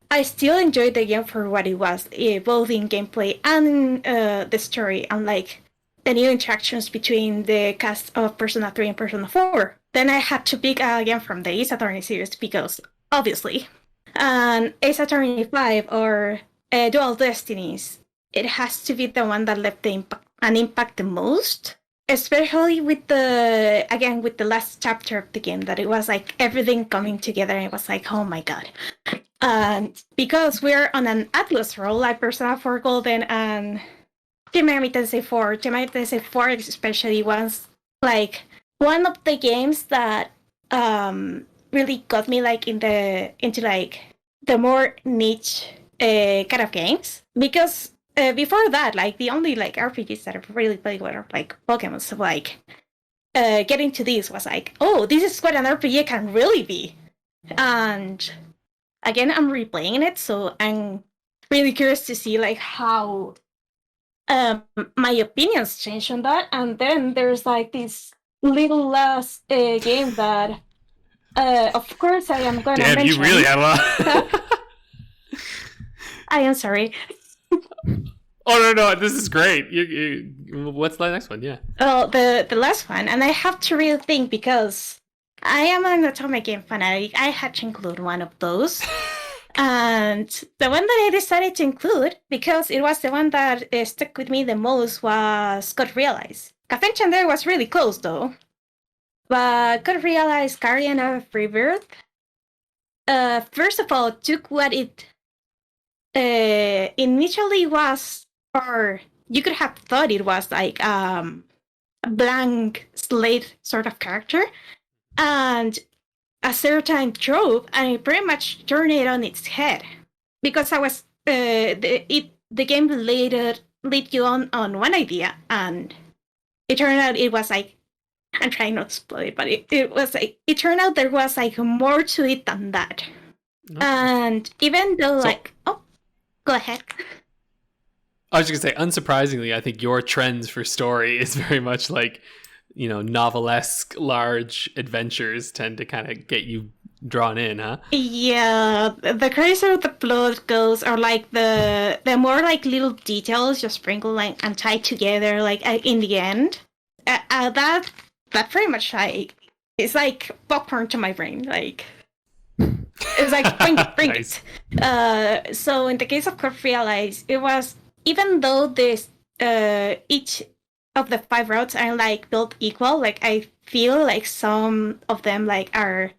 I still enjoyed the game for what it was, both in gameplay and the story, and like the new interactions between the cast of Persona 3 and Persona 4. Then I had to pick a game from the Ace Attorney series because, obviously, and Ace Attorney 5 or Dual Destinies, it has to be the one that left an impact the most. Especially with the last chapter of the game, that it was like everything coming together, and it was like, oh my god. And because we're on an Atlus roll, like Persona 4 Golden and Shin Megami Tensei 4 especially was like one of the games that really got me like into like the more niche kind of games, because before that, like the only like RPGs that I've really played were like Pokemon. So like getting to this was like, oh, this is what an RPG can really be. And again, I'm replaying it, so I'm really curious to see like how my opinions change on that. And then there's like this little last game that of course I am going to mention.
Damn, you really have a lot.
I am sorry.
Oh no, this is great. What's the next one? Yeah.
Well, the last one, and I have to really think because I am an Atomic Game fanatic. I had to include one of those. And the one that I decided to include, because it was the one that stuck with me the most, was God Realize. Cafe Chandler was really close though. But God Realize, Guardian of Rebirth, first of all, took what it initially was, or you could have thought it was like a blank slate sort of character, and a certain trope, and it pretty much turned it on its head because I was the game lead you on one idea, and it turned out it was like, I'm trying not to spoil it, but it was like, it turned out there was like more to it than that. Okay. And even though go ahead.
I was just gonna say, unsurprisingly, I think your trends for story is very much like, novelesque, large adventures tend to kind of get you drawn in, huh?
Yeah, the crazier the plot goes, or like the more like little details just sprinkled and tied together, like in the end, that pretty much it's like popcorn to my brain, like. It's like bring
Nice.
it. So in the case of Corp Realize, it was, even though this each of the 5 routes are like built equal, like I feel like some of them like are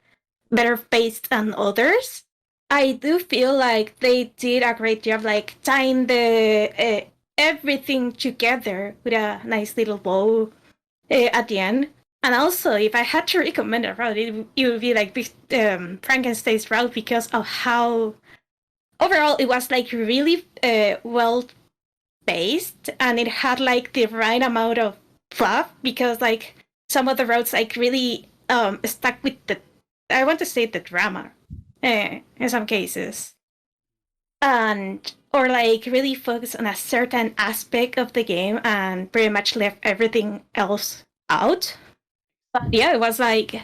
better paced than others. I do feel like they did a great job like tying the everything together with a nice little bow at the end. And also, if I had to recommend a route, it would be like Frankenstein's route, because of how overall it was like really well paced, and it had like the right amount of fluff, because like some of the routes like really stuck with I want to say the drama in some cases, and or like really focused on a certain aspect of the game and pretty much left everything else out. But yeah, it was like,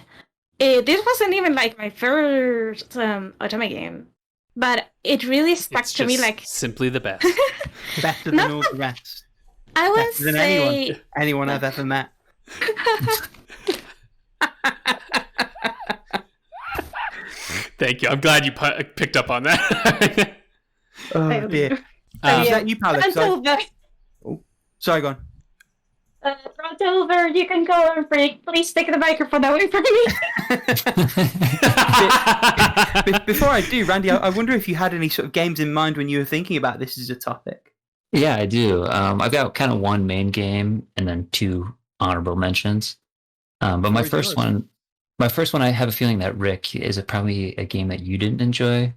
this wasn't even like my first Otome game, but it really stuck to me like
simply the best.
Better than all the rest.
I would
Better than
say
anyone I've ever met.
Thank you. I'm glad you picked up on that.
Oh dear. Is that you, Paula? Sorry, go on.
Over, you can go and break. Please take the microphone away from me.
Before I do, Randy, I wonder if you had any sort of games in mind when you were thinking about this as a topic.
Yeah, I do. I've got kind of one main game and then 2 honorable mentions. But my first one, I have a feeling that Rick is probably a game that you didn't enjoy.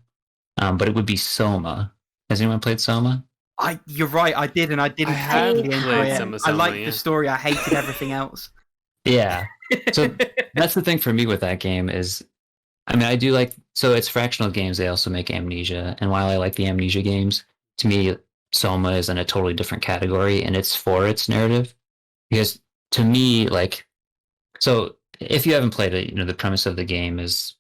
But it would be Soma. Has anyone played Soma?
You're right, I did, and I didn't
played
Soma. I liked the story, I hated everything else.
Yeah. So that's the thing for me with that game is, I mean, I do like, so it's Fractional Games, they also make Amnesia, and while I like the Amnesia games, to me, Soma is in a totally different category, and it's for its narrative. Because to me, like, so if you haven't played it, the premise of the game is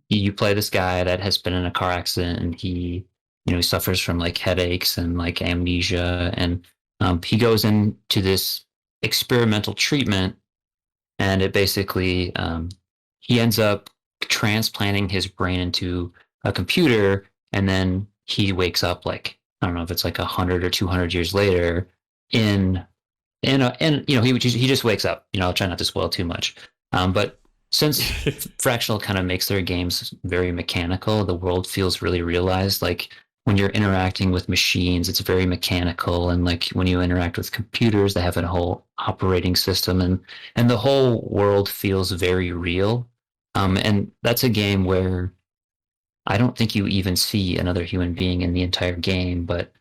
you play this guy that has been in a car accident, and he suffers from like headaches and like amnesia, and he goes into this experimental treatment, and it basically he ends up transplanting his brain into a computer, and then he wakes up like, I don't know if it's like 100 or 200 years later he just wakes up. I'll try not to spoil too much, but since Fractional kind of makes their games very mechanical, the world feels really realized. Like when you're interacting with machines, it's very mechanical, and like when you interact with computers, they have a whole operating system, and the whole world feels very real. And that's a game where I don't think you even see another human being in the entire game, but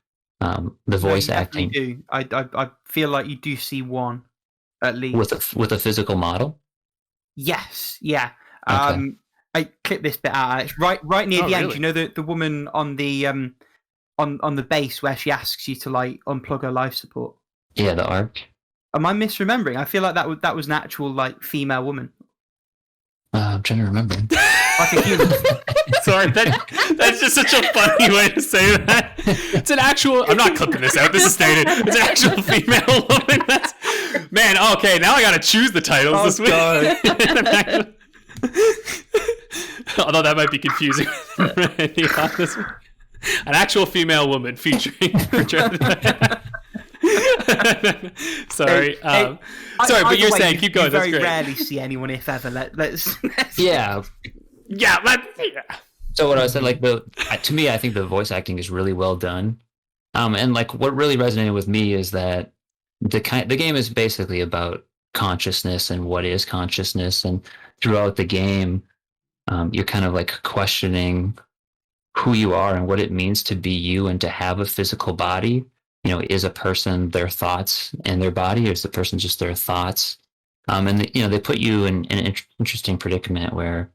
the voice acting.
Do. I feel like you do see one at least
with a physical model.
Yes, yeah.
Okay.
I clipped this bit out. It's right near the end.
Really?
You know the woman on the on the base where she asks you to like unplug her life support.
Yeah, the arc.
Am I misremembering? I feel like that was an actual like female woman.
I'm trying to remember.
Like a human.
Sorry, that's just such a funny way to say that. It's an actual. I'm not clipping this out. This is stated. It's an actual female woman. That's, man. Okay, now I gotta choose the titles this week. Although that might be confusing. An actual female woman featuring. Sorry. Sorry, but you're saying keep going.
You
That's
very
great.
rarely see anyone, if ever. Let's
Yeah.
Yeah.
So what I said, like to me, I think the voice acting is really well done. And like what really resonated with me is that the game is basically about consciousness and what is consciousness, and throughout the game, you're kind of like questioning who you are and what it means to be you and to have a physical body. Is a person their thoughts and their body, or is the person just their thoughts? And they put you in an interesting predicament where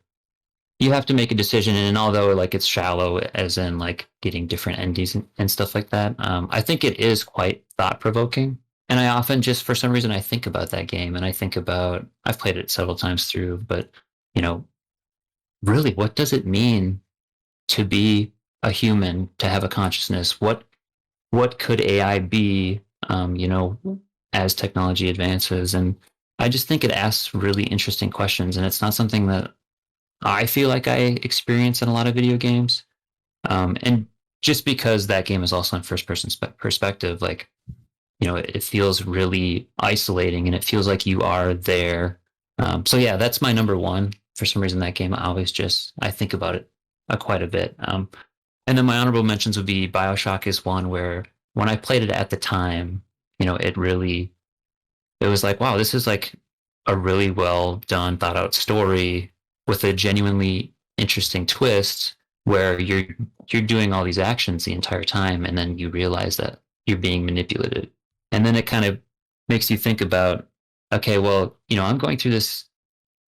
you have to make a decision. And although like it's shallow, as in like getting different endings and stuff like that, I think it is quite thought provoking. And I often just, for some reason, I think about that game, and I think about, I've played it several times through, but really, what does it mean to be a human, to have a consciousness? What could AI be, as technology advances? And I just think it asks really interesting questions, and it's not something that I feel like I experience in a lot of video games. And just because that game is also in first-person perspective, like, it feels really isolating, and it feels like you are there. So yeah, that's my number one. For some reason, that game I think about it quite a bit. And then my honorable mentions would be BioShock is one where when I played it at the time, it was like, wow, this is like a really well done, thought out story with a genuinely interesting twist where you're doing all these actions the entire time, and then you realize that you're being manipulated. And then it kind of makes you think about, okay, well, I'm going through this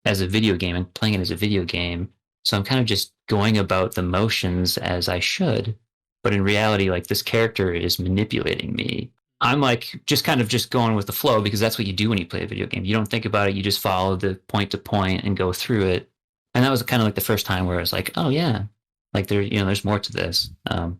as a video game and playing it as a video game. So I'm kind of just going about the motions as I should. But in reality, like, this character is manipulating me. I'm like just kind of just going with the flow, because that's what you do when you play a video game. You don't think about it. You just follow the point to point and go through it. And that was kind of like the first time where I was like, oh yeah, like there's more to this. And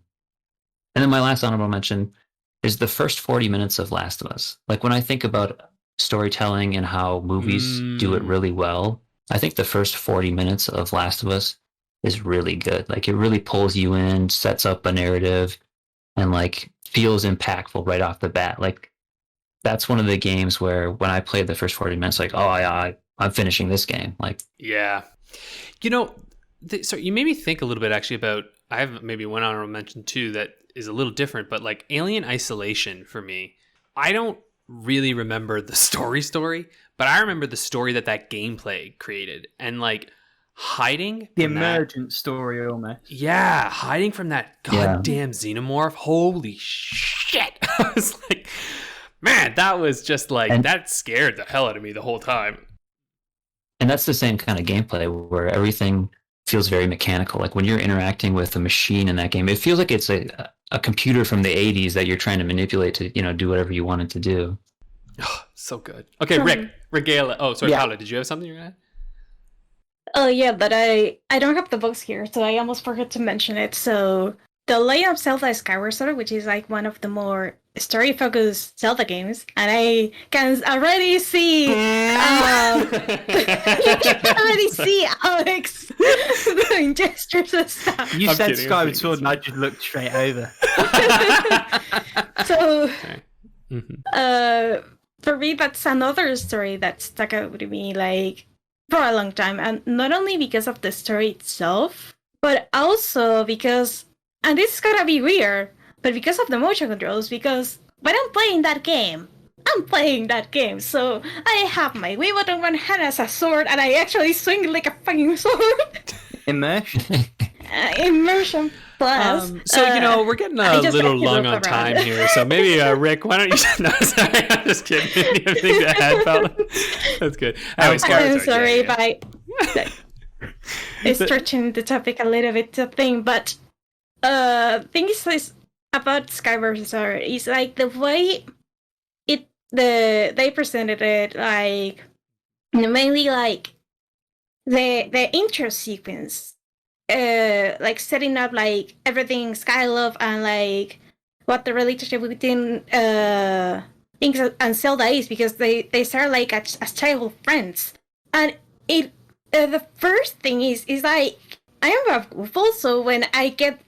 then my last honorable mention is the first 40 minutes of Last of Us. Like, when I think about storytelling and how movies do it really well, I think the first 40 minutes of Last of Us is really good. Like, it really pulls you in, sets up a narrative, and like feels impactful right off the bat. Like, that's one of the games where when I played the first 40 minutes, like, oh yeah, I'm finishing this game. Like,
yeah, so you made me think a little bit actually about, I have maybe one honorable mention too that is a little different, but like Alien Isolation for me, I don't really remember the story, but I remember the story that gameplay created, and like hiding
the emergent story almost.
Yeah, hiding from that goddamn xenomorph. Holy shit. I was like, man, that was just like, that scared the hell out of me the whole time.
And that's the same kind of gameplay where everything feels very mechanical. Like, when you're interacting with a machine in that game, it feels like it's a computer from the 80s that you're trying to manipulate to, do whatever you want it to do.
Oh, so good. Okay, Rick, regale. Oh, sorry, Paula, did you have something you're gonna add?
Oh yeah, but I don't have the books here, so I almost forgot to mention it. So The Legend of Zelda Skyward Sword, which is like one of the more story-focused Zelda games, and I can already see, you can already see Alex doing gestures and stuff.
You said Skyward Sword, and I just looked straight over.
So,
okay.
for me, that's another story that stuck out with me like for a long time, and not only because of the story itself, but also because, and this is gonna be weird, but because of the motion controls, because when I'm playing that game, so I have my Wii button in one hand as a sword, and I actually swing it like a fucking sword.
Immersion.
Immersion plus.
So, we're getting a little long on time here, so maybe, Rick, why don't you... No, sorry, I'm just kidding. You have anything to add, Paula? That's good.
I'm sorry, but it's stretching the topic a little bit to think, but thing is about Skyward Sword is like the way they presented it, like mainly like the intro sequence, like setting up like everything Skylove and like what the relationship between Link and Zelda is, because they start like as childhood friends, and it the first thing is like, I am a goofball, so when I get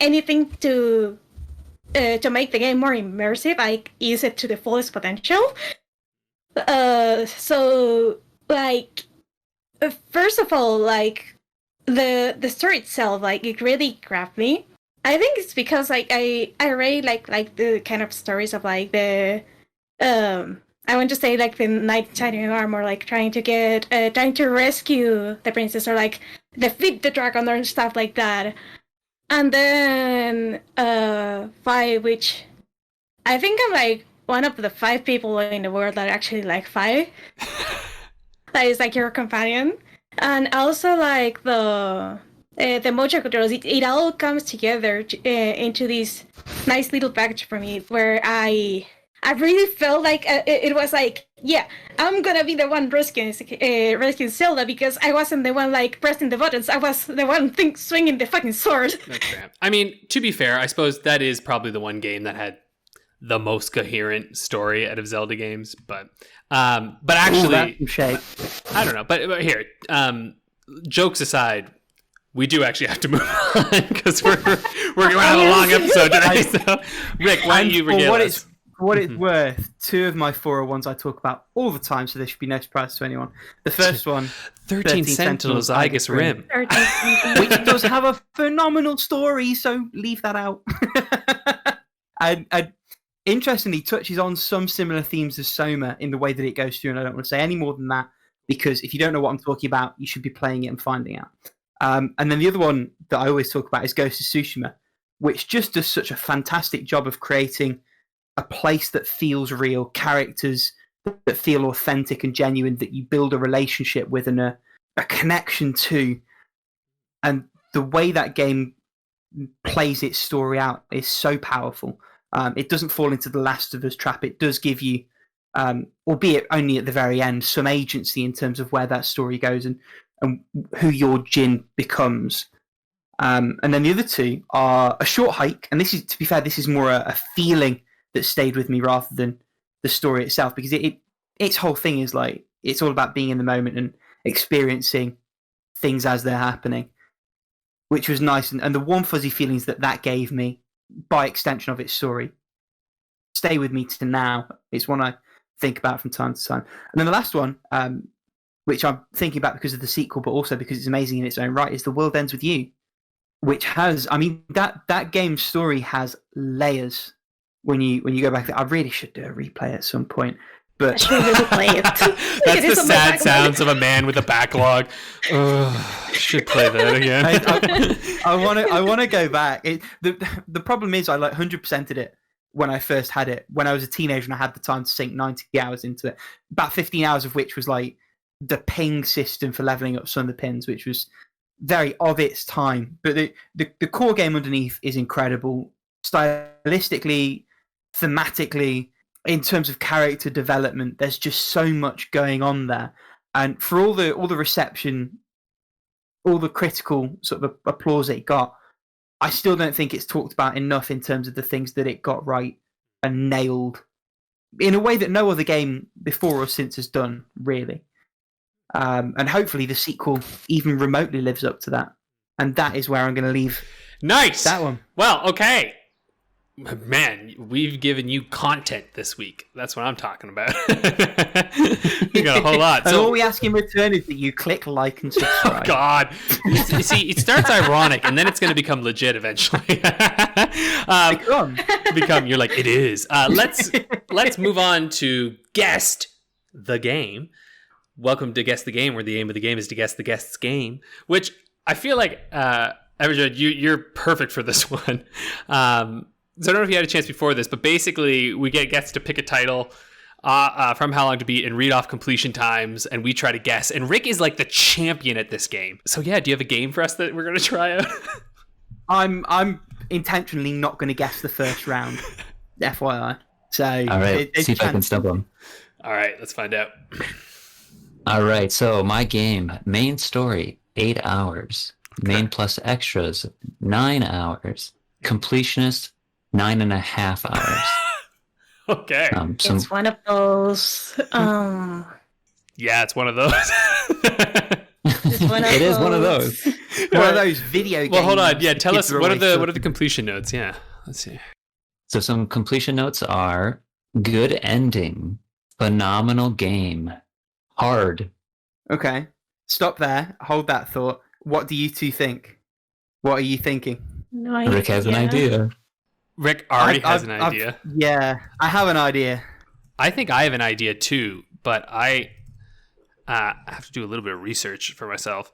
anything to make the game more immersive, I use it to the fullest potential. So like, first of all, like the story itself, like it really grabbed me. I think it's because like I really like the kind of stories of like the I want to say like the knight in shining armor, like trying to rescue the princess, or like defeat the dragon or stuff like that. And then 5, which I think I'm like one of the 5 people in the world that actually like 5. That is like your companion. And also like the mojo controls, it all comes together into this nice little package for me, where I really felt like it was like, yeah, I'm gonna be the one rescuing Zelda, because I wasn't the one like pressing the buttons. I was the one swinging the fucking sword.
That's fair. I mean, to be fair, I suppose that is probably the one game that had the most coherent story out of Zelda games, but actually,
shape.
I don't know. But here, jokes aside, we do actually have to move on because we're going to have a long episode today. So, Rick, why don't you regale us?
For what it's worth, 2 of my 4 are ones I talk about all the time, so there should be no surprise to anyone. The first one,
13 Sentinels, Aegis Rim.
Which does have a phenomenal story, so leave that out. and interestingly, touches on some similar themes as Soma in the way that it goes through, and I don't want to say any more than that, because if you don't know what I'm talking about, you should be playing it and finding out. And then the other one that I always talk about is Ghost of Tsushima, which just does such a fantastic job of creating a place that feels real, characters that feel authentic and genuine, that you build a relationship with and a connection to. And the way that game plays its story out is so powerful. It doesn't fall into the Last of Us trap. It does give you, albeit only at the very end, some agency in terms of where that story goes and who your Jin becomes. And then the other 2 are a short hike, and this is, to be fair, this is more a feeling that stayed with me rather than the story itself, because its whole thing is like, it's all about being in the moment and experiencing things as they're happening, which was nice. And the warm fuzzy feelings that gave me, by extension of its story, stay with me to now. It's one I think about from time to time. And then the last one, which I'm thinking about because of the sequel, but also because it's amazing in its own right, is The World Ends With You, which has, I mean, that game's story has layers. When you go back, I really should do a replay at some point. But
I should really play it.
That's the sad sounds of a man with a backlog. Should play that again.
I want to go back. The problem is I like 100%ed it when I first had it. When I was a teenager and I had the time to sink 90 hours into it, about 15 hours of which was like the ping system for leveling up some of the pins, which was very of its time. But the core game underneath is incredible, stylistically, thematically, in terms of character development. There's just so much going on there, and for all the reception, all the critical sort of applause it got, I still don't think it's talked about enough in terms of the things that it got right and nailed in a way that no other game before or since has done, really. And hopefully the sequel even remotely lives up to that, and that is where I'm going to leave
nice
that one.
Well, okay. Man, we've given you content this week. That's what I'm talking about. You got a whole lot.
And all we ask in return is that you click like and subscribe.
Oh, God. You see, it starts ironic, and then it's going to become legit eventually. You're like, it is. Let's move on to Guest the Game. Welcome to Guess the Game, where the aim of the game is to guess the guest's game, which I feel like, Everdred, you're perfect for this one. So I don't know if you had a chance before this, but basically we get guests to pick a title from How Long to Beat and read off completion times, and we try to guess. And Rick is like the champion at this game. So yeah, do you have a game for us that we're going to try out?
I'm intentionally not going to guess the first round, FYI. So
all right, see if I can stump them.
All right, let's find out.
All right, so my game, main story, 8 hours. Okay. Main plus extras, 9 hours. Completionist, 9.5 hours.
Okay.
It's one of those.
Yeah, it's one of those.
It is one of those.
One of those video games.
Well, hold on. Yeah, tell us what are the completion notes? Yeah, let's see.
So some completion notes are good ending, phenomenal game, hard.
Okay, stop there. Hold that thought. What do you two think? What are you thinking?
No idea.
Rick has an idea.
Rick already has an idea.
Yeah, I have an idea.
I think I have an idea too, but I have to do a little bit of research for myself.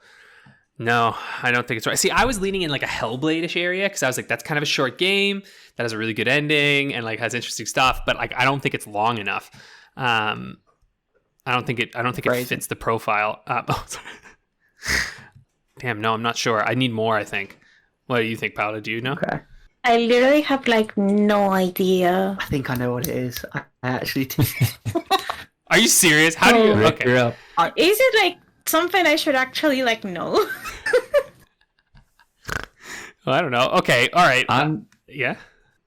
No, I don't think it's right. See, I was leaning in like a Hellblade-ish area because I was like, that's kind of a short game that has a really good ending and like has interesting stuff, but like I don't think it's long enough. I don't think it fits the profile. Sorry. Damn, no, I'm not sure. I need more, I think. What do you think, Paula? Do you know?
Okay.
I literally have like no idea.
I think I know what it is. I actually do.
Are you serious? How do you?
Rick, you're
Okay.
up.
Is it like something I should actually like know?
Well, I don't know. Okay, all right. Yeah.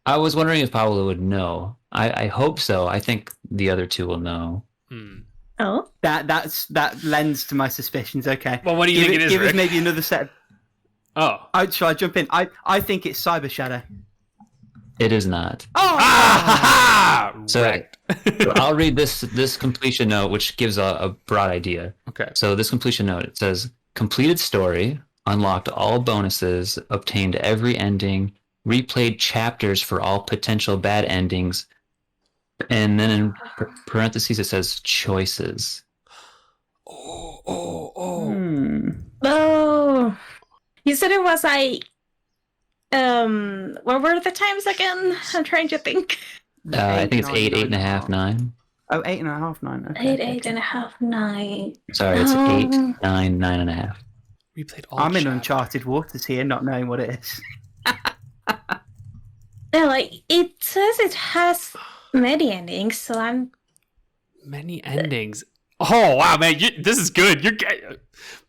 I was wondering if Paula would know. I hope so. I think the other two will know.
Oh,
That lends to my suspicions. Okay.
Well, what do you think it is,
Give us
Rick?
maybe another set.
Oh.
Shall I jump in? I think it's Cyber Shadow.
It is not.
Oh!
Ah!
So
Right.
I'll read this completion note, which gives a broad idea.
Okay.
So this completion note, it says, completed story, unlocked all bonuses, obtained every ending, replayed chapters for all potential bad endings, and then in parentheses it says choices.
oh! You said it was like, what were the times again? I'm trying to think.
I think it's
9,
8, 8.5, 9.
Oh, 8.5, 9. Okay.
8.5, 9.
Sorry, it's 8, 9, 9.5.
Replayed all
I'm in
chapters.
uncharted waters here, not knowing what it is.
Yeah, like it says it has many endings, so I'm.
Many endings. Oh wow, man! This is good.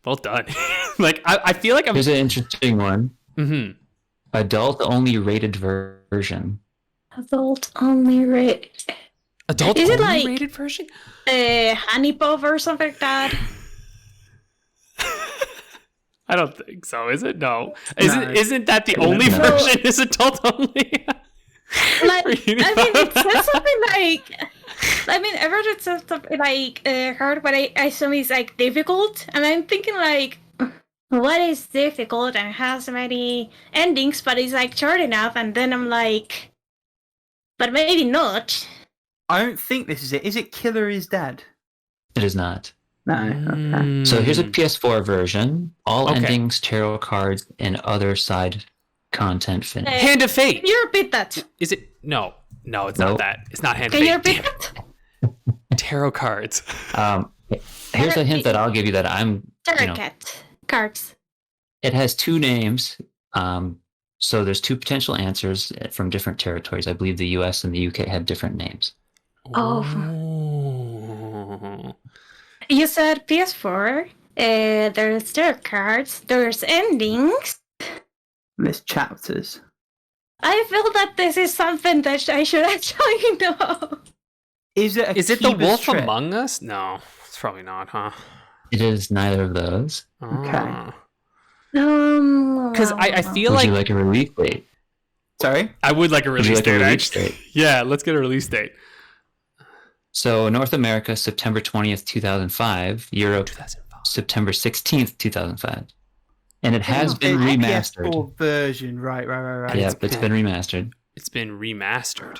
Well done. Like I feel like I'm.
Here's an interesting one.
Mm-hmm.
Adult only rated version.
Adult only rate.
Adult
Is it
only
like-
rated version?
Honey Puff or something like that.
I don't think so. Is it? No.
No.
Isn't that the only
No.
version? Is adult only?
Like, I mean, it says something like. I mean, Everdred says something like hard, but I assume it's like difficult, and I'm thinking like, what is difficult and has many endings, but it's like short enough, and then I'm like, but maybe not.
I don't think this is it. Is it Killer is Dead?
It is not.
No. Okay.
So here's a PS4 version. All
Okay.
endings, tarot cards, and other side content finished.
Hand of Fate.
Can you repeat that?
Is it? No, it's not
Nope.
that. It's not Hand
Can
of
you
Fate.
repeat
Damn
that?
it. Tarot cards.
Here's a hint that I'll give you that I'm.
Tarot cat cards.
It has two names. So there's two potential answers from different territories. I believe the US and the UK have different names.
Oh.
Ooh.
You said PS4. There's tarot cards. There's endings.
There's chapters.
I feel that this is something that I should actually know.
Is it?
Is it the
Akiba's
Wolf
Trip?
Among Us? No, it's probably not, huh?
It is neither of those.
Okay.
Because I feel
Would
like
you like a release date?
Sorry.
I would like a
Would you
release
like a
date.
release
Actually.
date?
Yeah, let's get a release date.
So North America, September 20th, 2005. Europe,
2005.
September 16th, 2005. And it has
Oh,
been
the
remastered.
PS4 version. Right.
Yeah, it's been remastered.
It's been remastered.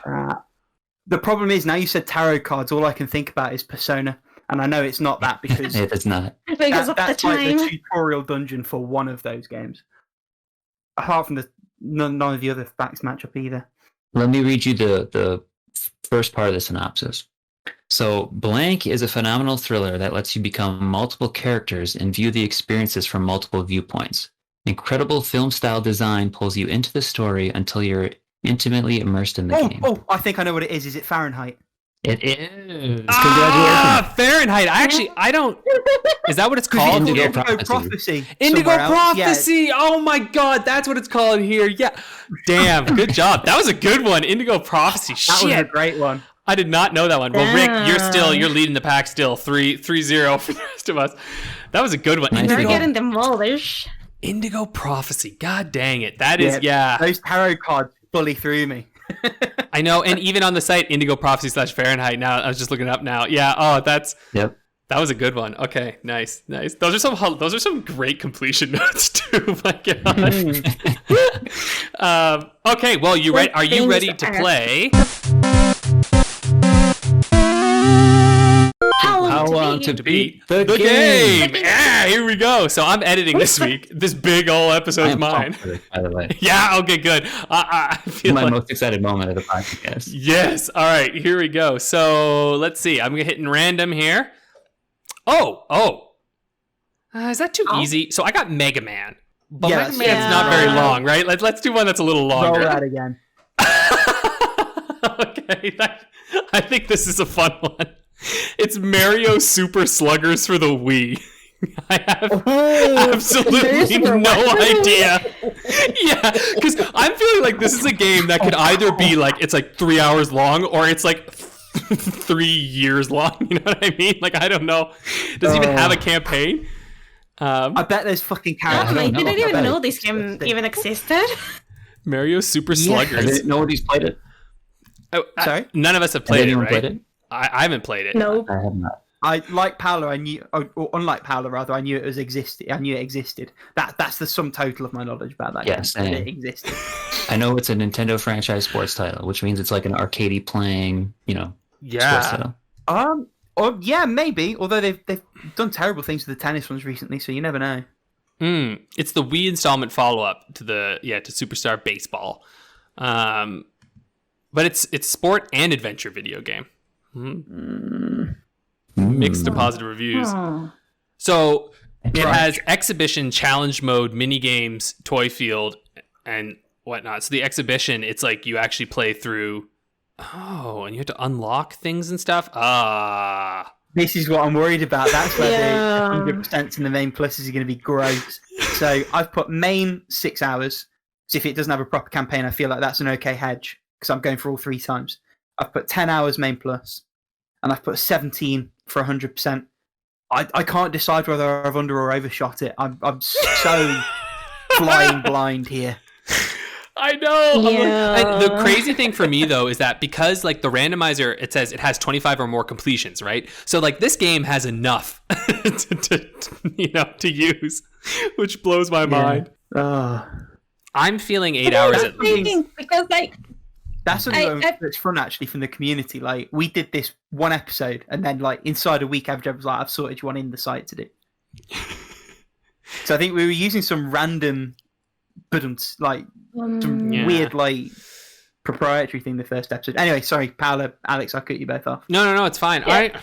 The problem is now you said tarot cards. All I can think about is Persona, and I know it's not that because
It's not.
Because of the
that's like
time.
the tutorial dungeon for one of those games. Apart from none of the other facts match up either.
Let me read you the first part of the synopsis. So, Blank is a phenomenal thriller that lets you become multiple characters and view the experiences from multiple viewpoints. Incredible film-style design pulls you into the story until you're intimately immersed in the game.
Oh, I think I know what it is. Is it Fahrenheit?
It is.
Ah, Fahrenheit. I don't. Is that what it's called?
Indigo
Indigo
Prophecy.
Prophecy.
Indigo
somewhere else.
Prophecy. Oh my God, that's what it's called here. Yeah. Damn. Good job. That was a good one. Indigo Prophecy.
Yeah, that was a
Shit.
great one.
I did not know that one. Well, Rick,
Damn.
you're leading the pack still. 3-0 for the rest of us. That was a good one.
Nice.
You're
Indigo.
getting demolished.
Indigo Prophecy. God dang it. That is, yeah.
Those tarot cards fully threw me.
I know. And even on the site, Indigo Prophecy /Fahrenheit. Now, I was just looking it up now. Yeah. Oh, that was a good one. Okay. Nice. Those are some great completion notes too. My God. Okay. Well, are you ready to play?
to beat the
game.
game.
Yeah, here we go. So I'm editing this week. This big old
I
episode's
am
mine.
pumped for this, by the way.
Yeah, okay, good. I feel
My
like...
most excited moment of the podcast.
Yes. All right, here we go. So let's see. I'm hitting random here. Oh. Is that too easy? So I got Mega Man. But
Yeah,
Mega Man's not very long, right? Let's do one that's a little
Roll
longer.
that again.
Okay, I think this is a fun one. It's Mario Super Sluggers for the Wii. I have absolutely no idea. Yeah, because I'm feeling like this is a game that could either be like it's like 3 hours long or it's like 3 years long. You know what I mean? Like I don't know. Does it even have a campaign?
I bet there's fucking
I
characters.
don't
I
know.
didn't even
I bet
know
it-
this game even existed.
Mario Super
I
Sluggers.
didn't know nobody's played it.
Oh,
Sorry?
none of us have
Has
played it,
anyone
right?
played it?
I haven't played it.
No.
I have not.
I like Paula. I knew, or unlike Paula, rather, I knew it was existed. I knew it existed. That's the sum total of my knowledge about that.
Yeah,
game,
same.
that it existed.
I know it's a Nintendo franchise sports title, which means it's like an arcadey playing, sports
Yeah.
title.
Or yeah, maybe. Although they've done terrible things to the tennis ones recently, so you never know.
It's the Wii installment follow-up to to Superstar Baseball. But it's sport and adventure video game. Mixed to positive reviews.
Oh.
So it
Right.
has exhibition, challenge mode, mini games, toy field, and whatnot. So the exhibition, it's like you actually play through. Oh, and you have to unlock things and stuff.
This is what I'm worried about. That's where
Yeah.
the 100% in the main pluses are going to be gross. So I've put main 6 hours. So if it doesn't have a proper campaign, I feel like that's an okay hedge because I'm going for all 3 times. I've put 10 hours main plus, and I've put 17 for 100%. I can't decide whether I've under or overshot it. I'm so flying blind here.
I know.
Yeah.
And the crazy thing for me though is that because like the randomizer, it says it has 25 or more completions, right? So like this game has enough to use, which blows my mind. I'm feeling 8 hours at least.
Thinking, because like
That's something
I-
that's fun actually from the community. Like we did this one episode, and then like inside a week, Everdred was like, "I've sorted you one in the site to do." So I think we were using some random, like some
Yeah.
weird like proprietary thing the first episode. Anyway, sorry, Paula, Alex, I cut you both off.
No, it's fine. All right.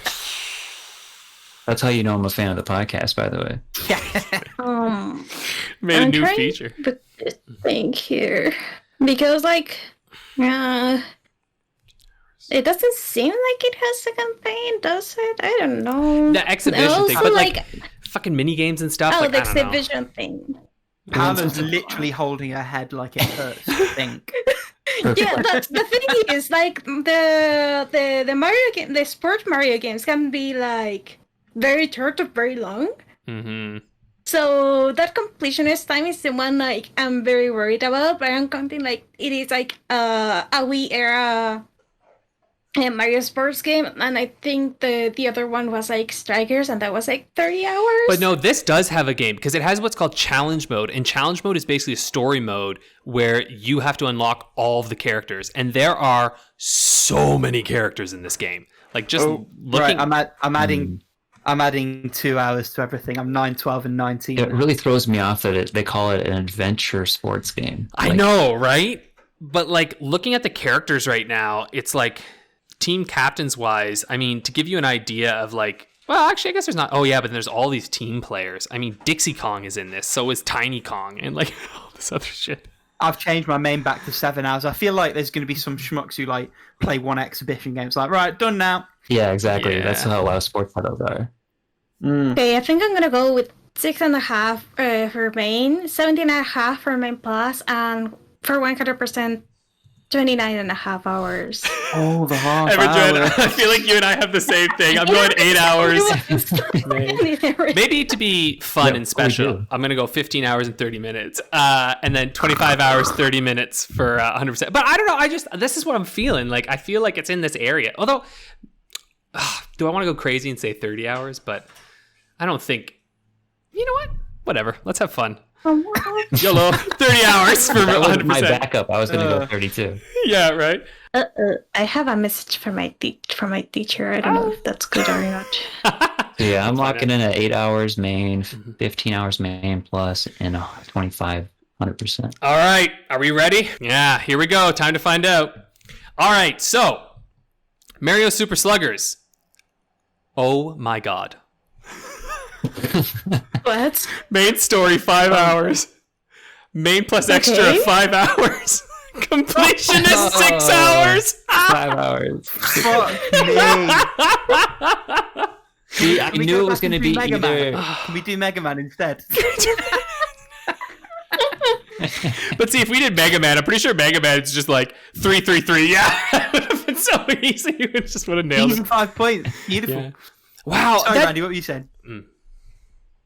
That's how you know I'm a fan of the podcast, by the way.
Made a
I'm
new
trying
feature.
to think here because like it doesn't seem like it has a campaign, does it? I don't know.
The exhibition thing,
Also,
but like fucking mini games and stuff.
oh,
like,
the
I don't know.
exhibition thing.
Paula's literally holding her head like it hurts to think.
Yeah, that's the thing is like the Mario game, the sport Mario games can be like very short or very long.
Mm-hmm.
So that completionist time is the one like I'm very worried about. But I'm counting like it is like a Wii era Mario Sports game, and I think the other one was like Strikers, and that was like 30 hours.
But no, this does have a game because it has what's called challenge mode, and challenge mode is basically a story mode where you have to unlock all of the characters, and there are so many characters in this game. Like just looking.
Right, I'm adding 2 hours to everything. I'm 9, 12, and 19.
It really throws me off that they call it an adventure sports game.
I know, right? But like looking at the characters right now, it's like team captains wise. I mean, to give you an idea of like, well, actually, I guess there's not. Oh yeah, but there's all these team players. I mean, Dixie Kong is in this, so is Tiny Kong, and like all this other shit.
I've changed my main back to 7 hours. I feel like there's going to be some schmucks who like play one exhibition game. It's like, right, done now.
Yeah, exactly.
Yeah.
That's how a lot of sports titles are.
Okay, I think I'm gonna go with 6.5 for main, 17.5 for main plus, and for 100%, 29.5 hours.
Oh, the half
Everdred,
hour.
I feel like you and I have the same thing. I'm going 8 hours. Maybe to be fun
Yeah,
and special,
we do.
I'm going to go 15 hours and 30 minutes. And then 25 hours, 30 minutes for 100%. But I don't know. This is what I'm feeling. Like, I feel like it's in this area. Although, do I want to go crazy and say 30 hours? But I don't think, you know what? Whatever. Let's have fun. YOLO, 30 hours for
That was
100%.
my backup. I was going to go 32.
Yeah, right?
I have a message from my teacher. I don't know if that's good or not.
So yeah, I'm
That's fine.
locking in at 8 hours main, 15 hours main plus, and 2,500%.
All right, are we ready? Yeah, here we go. Time to find out. All right, so Mario Super Sluggers. Oh my god.
What?
Main story 5 hours. Main plus extra
Okay.
5 hours. Completion is 6 hours.
5 hours.
Fuck me.
See, I
Can we
knew
go
it was
back
going to
and
be
do Mega
either.
Man? Can we do Mega Man instead?
But see, if we did Mega Man, I'm pretty sure Mega Man is just like 333. Yeah, it would have been so easy. We just would have nailed
Easy
it.
5 points. Beautiful.
Yeah. Wow.
Sorry,
that-
Randy, what were you saying?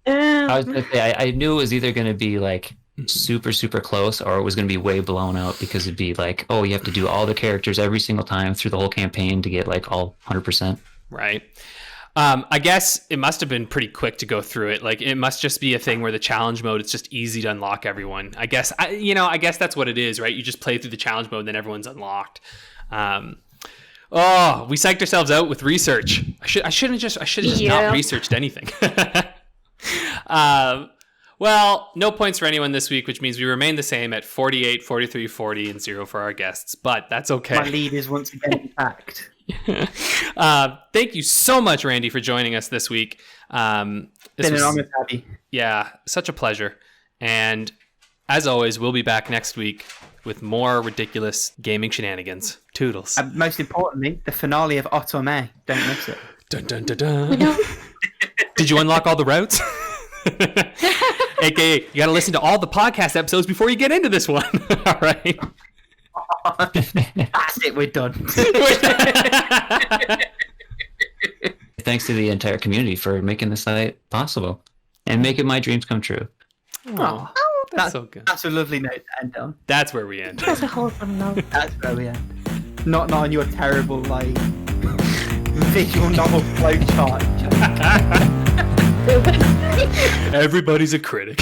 I was going to say, I knew it was either going to be like super, super close or it was going to be way blown out because it'd be like, oh, you have to do all the characters every single time through the whole campaign to get like all 100%.
Right. I guess it must have been pretty quick to go through it. Like, it must just be a thing where the challenge mode, it's just easy to unlock everyone. I guess that's what it is, right? You just play through the challenge mode and then everyone's unlocked. We psyched ourselves out with research. I should have just not researched anything. Well, no points for anyone this week, which means we remain the same at 48, 43, 40, and 0 for our guests. But that's okay.
My lead is once again intact.
Thank you so much, Randy, for joining us this week.
Been an honor to have you.
Yeah, such a pleasure. And as always, we'll be back next week with more ridiculous gaming shenanigans. Toodles.
Most importantly, the finale of Otome. Don't miss it.
Dun, dun, dun, dun. Did you unlock all the routes? AKA, you got to listen to all the podcast episodes before you get into this one. All right.
That's it, we're done.
Thanks to the entire community for making the site possible and making my dreams come true.
Oh, that's so good.
That's a lovely note to end on.
That's where we end.
That's a wholesome note.
That's where we end. Not on your terrible, like, visual novel flowchart.
Everybody's a critic.